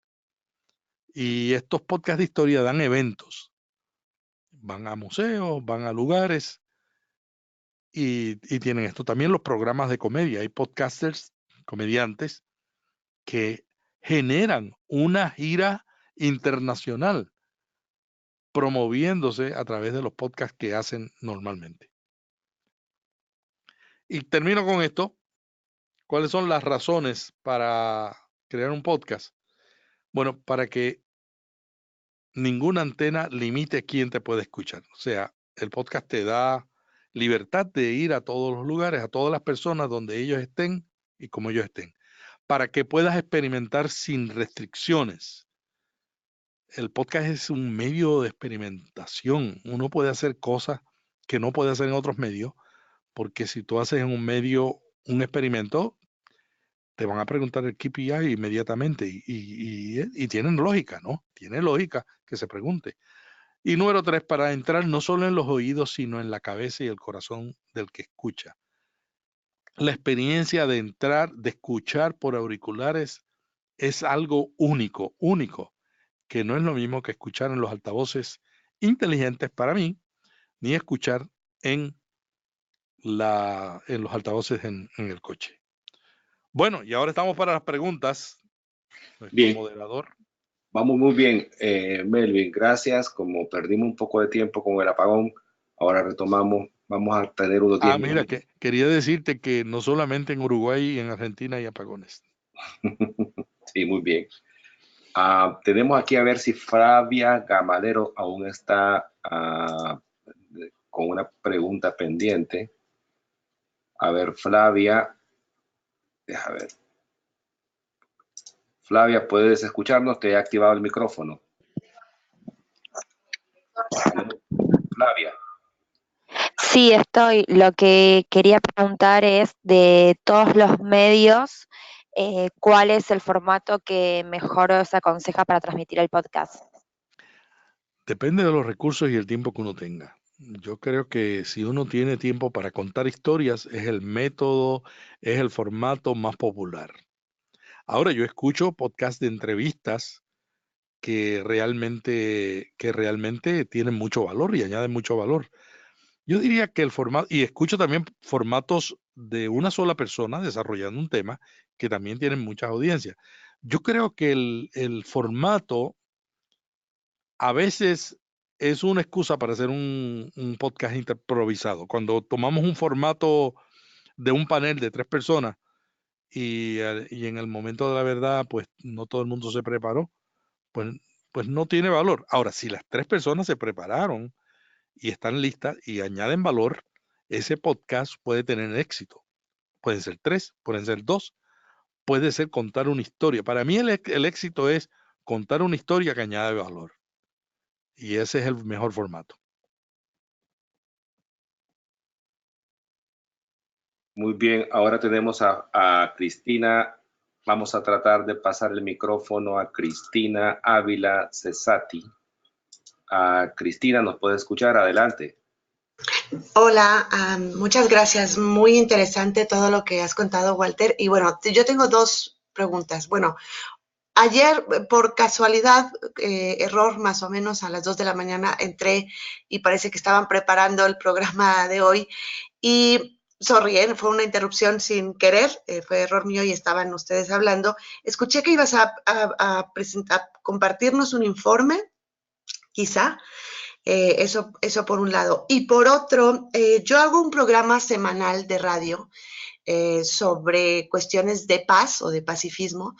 Y estos podcasts de historia dan eventos. Van a museos, van a lugares y tienen esto. También los programas de comedia. Hay podcasters, comediantes, que generan una gira internacional promoviéndose a través de los podcasts que hacen normalmente. Y termino con esto. ¿Cuáles son las razones para crear un podcast? Bueno, para que ninguna antena limite quién te puede escuchar. O sea, el podcast te da libertad de ir a todos los lugares, a todas las personas donde ellos estén y como ellos estén, para que puedas experimentar sin restricciones. El podcast es un medio de experimentación. Uno puede hacer cosas que no puede hacer en otros medios, porque si tú haces en un medio un experimento, te van a preguntar el KPI inmediatamente y tienen lógica, ¿no? Tiene lógica que se pregunte. Y número 3, para entrar no solo en los oídos, sino en la cabeza y el corazón del que escucha. La experiencia de entrar, de escuchar por auriculares es algo único, que no es lo mismo que escuchar en los altavoces inteligentes para mí, ni escuchar en los altavoces en el coche. Bueno, y ahora estamos para las preguntas. Nuestro Bien, moderador. vamos muy bien, Melvin, gracias. Como perdimos un poco de tiempo con el apagón, ahora retomamos, vamos a tener unos 10 Mira, minutos. quería decirte que no solamente en Uruguay y en Argentina hay apagones. Sí, muy bien. Tenemos aquí a ver si Flavia Gamalero aún está con una pregunta pendiente. A ver, Flavia, deja ver. Flavia, ¿puedes escucharnos? Te he activado el micrófono. Flavia. Sí, estoy. Lo que quería preguntar es, de todos los medios, ¿cuál es el formato que mejor se aconseja para transmitir el podcast? Depende de los recursos y el tiempo que uno tenga. Yo creo que si uno tiene tiempo para contar historias, es el método, es el formato más popular. Ahora yo escucho podcasts de entrevistas que realmente tienen mucho valor y añaden mucho valor. Yo diría que el formato, y escucho también formatos de una sola persona desarrollando un tema que también tienen muchas audiencias. Yo creo que el formato a veces es una excusa para hacer un podcast improvisado. Cuando tomamos un formato de un panel de 3 personas y en el momento de la verdad, pues no todo el mundo se preparó, pues, pues no tiene valor. Ahora, si las 3 personas se prepararon y están listas y añaden valor, ese podcast puede tener éxito. Pueden ser 3, pueden ser 2, puede ser contar una historia. Para mí el éxito es contar una historia que añade valor. Y ese es el mejor formato. Muy bien, ahora tenemos a Cristina. Vamos a tratar de pasar el micrófono a Cristina Ávila Cesati. Cristina, ¿nos puede escuchar? Adelante. Hola, muchas gracias. Muy interesante todo lo que has contado, Walter. Y bueno, yo tengo dos preguntas. Bueno, ayer, por casualidad, error más o menos a las 2 de la mañana, entré y parece que estaban preparando el programa de hoy. Y, sorry, fue una interrupción sin querer, fue error mío y estaban ustedes hablando. Escuché que ibas a compartirnos un informe, quizá. Eso por un lado. Y por otro, yo hago un programa semanal de radio sobre cuestiones de paz o de pacifismo.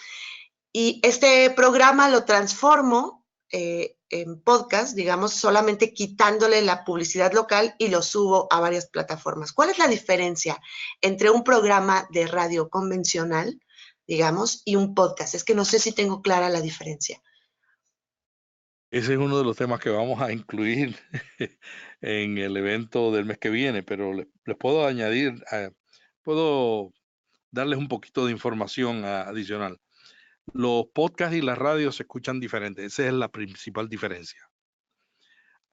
Y este programa lo transformo en podcast, digamos, solamente quitándole la publicidad local y lo subo a varias plataformas. ¿Cuál es la diferencia entre un programa de radio convencional, digamos, y un podcast? Es que no sé si tengo clara la diferencia. Ese es uno de los temas que vamos a incluir en el evento del mes que viene, pero les puedo añadir, puedo darles un poquito de información adicional. Los podcasts y las radios se escuchan diferentes, esa es la principal diferencia.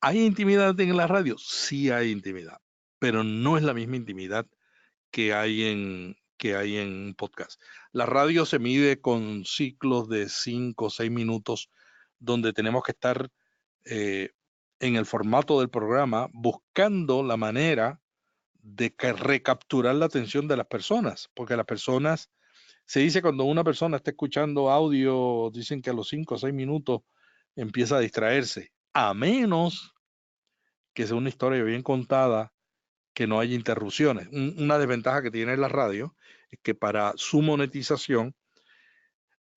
¿Hay intimidad en la radio? Sí hay intimidad, pero no es la misma intimidad que hay en podcast. La radio se mide con ciclos de 5 o 6 minutos donde tenemos que estar en el formato del programa buscando la manera de recapturar la atención de las personas, porque las personas, se dice cuando una persona está escuchando audio, dicen que a los 5 o 6 minutos empieza a distraerse, a menos que sea una historia bien contada, que no haya interrupciones. Una desventaja que tiene la radio es que para su monetización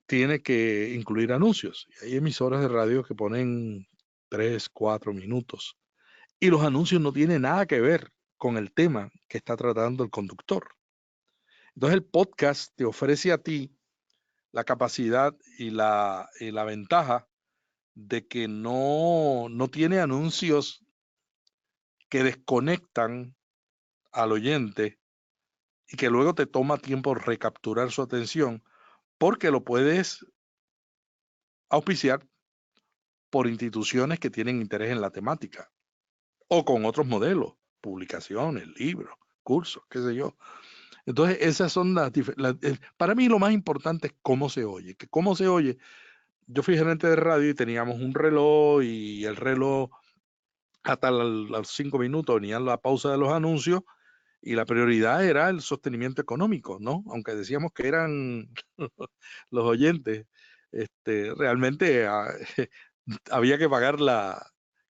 tiene que incluir anuncios. Hay emisoras de radio que ponen 3, 4 minutos. Y los anuncios no tienen nada que ver con el tema que está tratando el conductor. Entonces el podcast te ofrece a ti la capacidad y la ventaja de que no tiene anuncios que desconectan al oyente y que luego te toma tiempo recapturar su atención, porque lo puedes auspiciar por instituciones que tienen interés en la temática o con otros modelos, publicaciones, libros, cursos, qué sé yo. Entonces, esas son para mí lo más importante es cómo se oye, que cómo se oye. Yo fui gerente de radio y teníamos un reloj y el reloj hasta los 5 minutos venía la pausa de los anuncios y la prioridad era el sostenimiento económico, ¿no? Aunque decíamos que eran los oyentes, realmente había que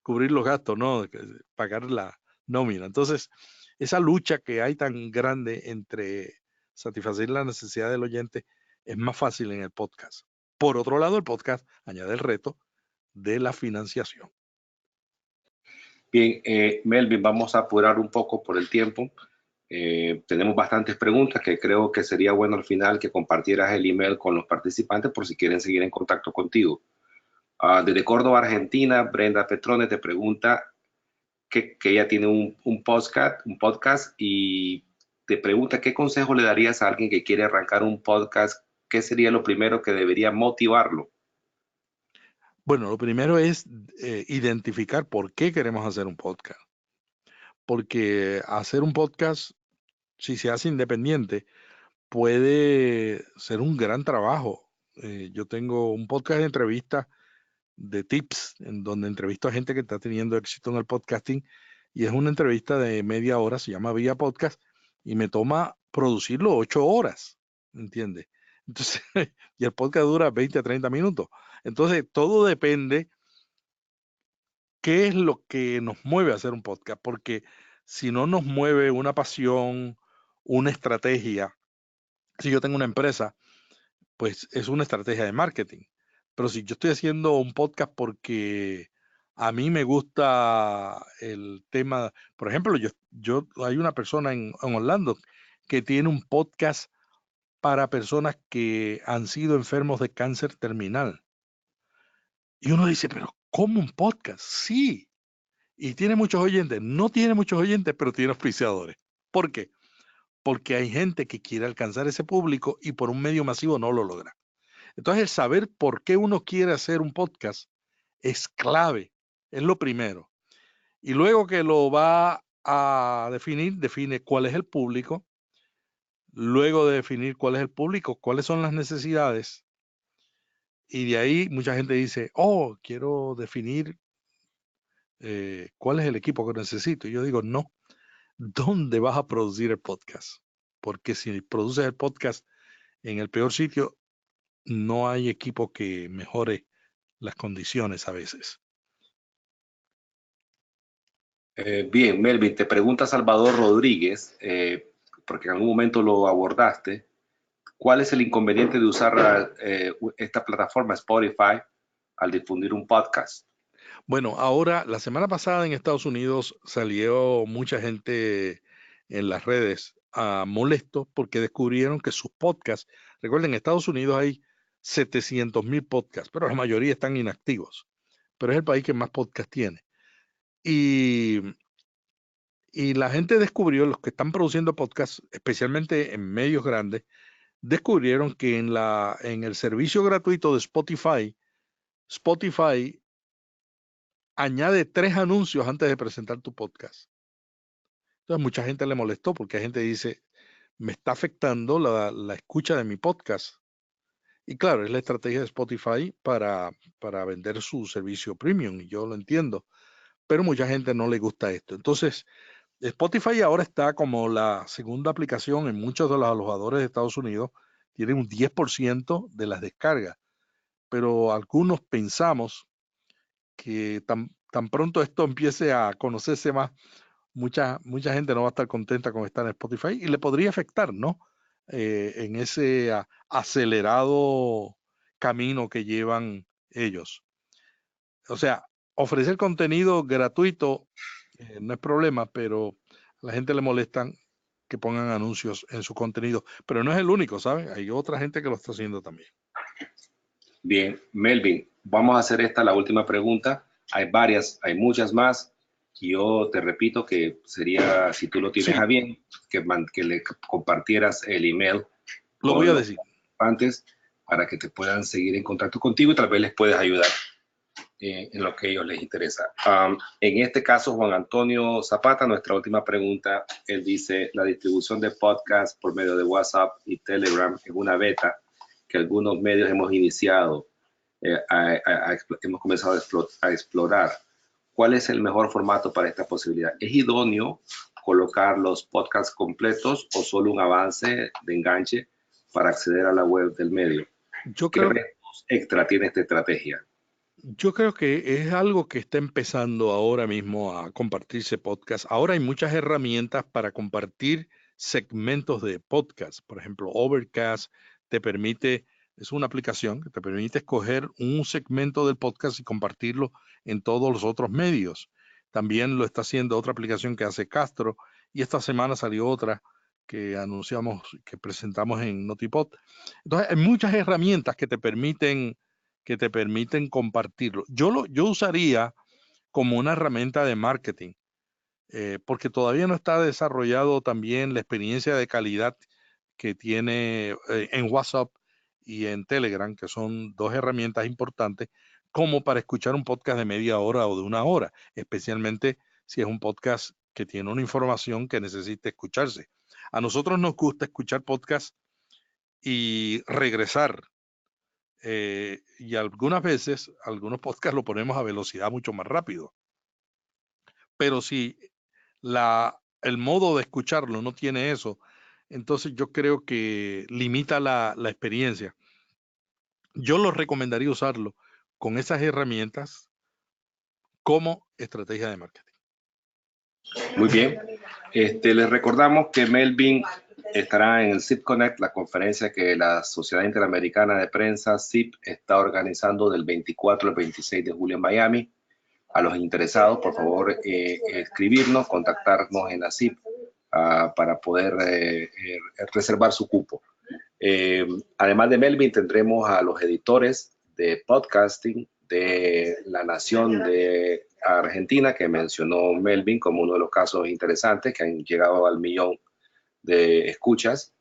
cubrir los gastos, ¿no? Pagar la nómina. Entonces, esa lucha que hay tan grande entre satisfacer la necesidad del oyente es más fácil en el podcast. Por otro lado, el podcast añade el reto de la financiación. Bien, Melvin, vamos a apurar un poco por el tiempo. Tenemos bastantes preguntas que creo que sería bueno al final que compartieras el email con los participantes por si quieren seguir en contacto contigo. Desde Córdoba, Argentina, Brenda Petrone te pregunta que ella tiene un podcast y te pregunta qué consejo le darías a alguien que quiere arrancar un podcast, qué sería lo primero que debería motivarlo. Bueno, lo primero es identificar por qué queremos hacer un podcast. Porque hacer un podcast, si se hace independiente, puede ser un gran trabajo. Yo tengo un podcast de entrevistas de tips, en donde entrevisto a gente que está teniendo éxito en el podcasting, y es una entrevista de media hora, se llama Vía Podcast, y me toma producirlo 8 horas, ¿entiendes? Entonces, y el podcast dura 20 a 30 minutos. Entonces, todo depende qué es lo que nos mueve a hacer un podcast, porque si no nos mueve una pasión, una estrategia, si yo tengo una empresa, pues es una estrategia de marketing. Pero si yo estoy haciendo un podcast porque a mí me gusta el tema, por ejemplo, hay una persona en Orlando que tiene un podcast para personas que han sido enfermos de cáncer terminal. Y uno dice, pero ¿cómo un podcast? Sí. Y tiene muchos oyentes. No tiene muchos oyentes, pero tiene auspiciadores. ¿Por qué? Porque hay gente que quiere alcanzar ese público y por un medio masivo no lo logra. Entonces, el saber por qué uno quiere hacer un podcast es clave, es lo primero. Y luego que lo va a definir, define cuál es el público. Luego de definir cuál es el público, cuáles son las necesidades. Y de ahí mucha gente dice, oh, quiero definir cuál es el equipo que necesito. Y yo digo, no, ¿dónde vas a producir el podcast? Porque si produces el podcast en el peor sitio, no hay equipo que mejore las condiciones a veces. Bien, Melvin, te pregunta Salvador Rodríguez, porque en algún momento lo abordaste, ¿cuál es el inconveniente de usar esta plataforma Spotify al difundir un podcast? Bueno, ahora, la semana pasada en Estados Unidos salió mucha gente en las redes molestos porque descubrieron que sus podcasts, recuerden, en Estados Unidos hay 700,000 podcasts, pero la mayoría están inactivos, pero es el país que más podcasts tiene. Y, y la gente descubrió, los que están produciendo podcasts, especialmente en medios grandes, descubrieron que en el servicio gratuito de Spotify añade 3 anuncios antes de presentar tu podcast. Entonces mucha gente le molestó porque hay gente que dice, me está afectando la escucha de mi podcast. Y claro, es la estrategia de Spotify para vender su servicio premium, y yo lo entiendo, pero mucha gente no le gusta esto. Entonces, Spotify ahora está como la segunda aplicación en muchos de los alojadores de Estados Unidos, tiene un 10% de las descargas, pero algunos pensamos que tan pronto esto empiece a conocerse más, mucha gente no va a estar contenta con estar en Spotify y le podría afectar, ¿no? En ese acelerado camino que llevan ellos. O sea, ofrecer contenido gratuito no es problema, pero a la gente le molestan que pongan anuncios en su contenido. Pero no es el único, ¿sabes? Hay otra gente que lo está haciendo también. Bien, Melvin, vamos a hacer esta la última pregunta. Hay varias, hay muchas más. Y yo te repito que sería, si tú lo tienes a bien, que le compartieras el email. Lo voy a decir. Antes, para que te puedan seguir en contacto contigo y tal vez les puedes ayudar en lo que a ellos les interesa. En este caso, Juan Antonio Zapata, nuestra última pregunta, él dice, la distribución de podcast por medio de WhatsApp y Telegram es una beta que algunos medios hemos iniciado, hemos comenzado a explorar. ¿Cuál es el mejor formato para esta posibilidad? ¿Es idóneo colocar los podcasts completos o solo un avance de enganche para acceder a la web del medio? ¿Qué retos extra tiene esta estrategia? Yo creo que es algo que está empezando ahora mismo a compartirse podcast. Ahora hay muchas herramientas para compartir segmentos de podcast. Por ejemplo, Overcast te permite, es una aplicación que te permite escoger un segmento del podcast y compartirlo en todos los otros medios. También lo está haciendo otra aplicación que hace Castro, y esta semana salió otra que anunciamos, que presentamos en Notipod. Entonces, hay muchas herramientas que te permiten compartirlo. Yo usaría como una herramienta de marketing, porque todavía no está desarrollado también la experiencia de calidad que tiene en WhatsApp y en Telegram, que son 2 herramientas importantes, como para escuchar un podcast de media hora o de 1 hora, especialmente si es un podcast que tiene una información que necesite escucharse. A nosotros nos gusta escuchar podcasts y regresar. Y algunas veces, algunos podcasts lo ponemos a velocidad mucho más rápido. Pero si el modo de escucharlo no tiene eso, entonces yo creo que limita la experiencia. Yo lo recomendaría usarlo con esas herramientas como estrategia de marketing. Muy bien. Les recordamos que Melvin estará en el SIP Connect, la conferencia que la Sociedad Interamericana de Prensa, SIP, está organizando del 24 al 26 de julio en Miami. A los interesados, por favor, escribirnos, contactarnos en la SIP para poder reservar su cupo. Además de Melvin, tendremos a los editores de podcasting de La Nación de Argentina, que mencionó Melvin como uno de los casos interesantes que han llegado al 1,000,000 de escuchas.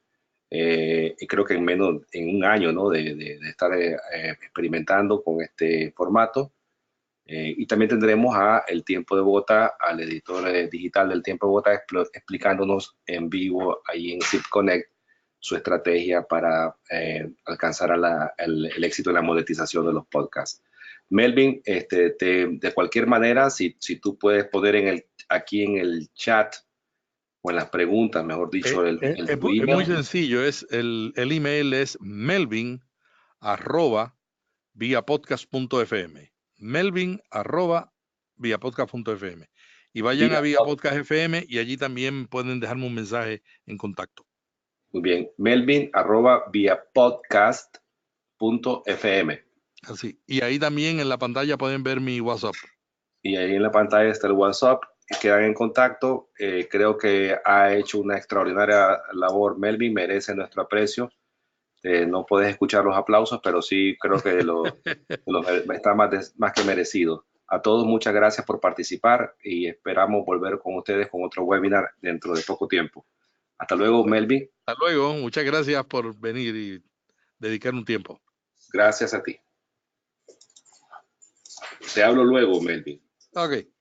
Y creo que en un año, ¿no? de estar experimentando con este formato. Y también tendremos a El Tiempo de Bogotá, al editor digital del Tiempo de Bogotá, explicándonos en vivo ahí en SIP Connect su estrategia para alcanzar el éxito de la monetización de los podcasts. Melvin, de cualquier manera, si tú puedes poner aquí en el chat o en las preguntas, mejor dicho, es muy sencillo. El email es melvin@viapodcast.fm. melvin@viapodcast.fm. Y vayan a Via Podcast FM y allí también pueden dejarme un mensaje en contacto. Muy bien, melvin@viapodcast.fm. Así. Y ahí también en la pantalla pueden ver mi WhatsApp. y ahí en la pantalla está el WhatsApp. Quedan en contacto. Creo que ha hecho una extraordinaria labor Melvin, merece nuestro aprecio. No puedes escuchar los aplausos, pero sí creo que está más que merecido. A todos muchas gracias por participar y esperamos volver con ustedes con otro webinar dentro de poco tiempo. Hasta luego, Melvin. Hasta luego, muchas gracias por venir y dedicar un tiempo. Gracias a ti. Te hablo luego, Melvin. Ok.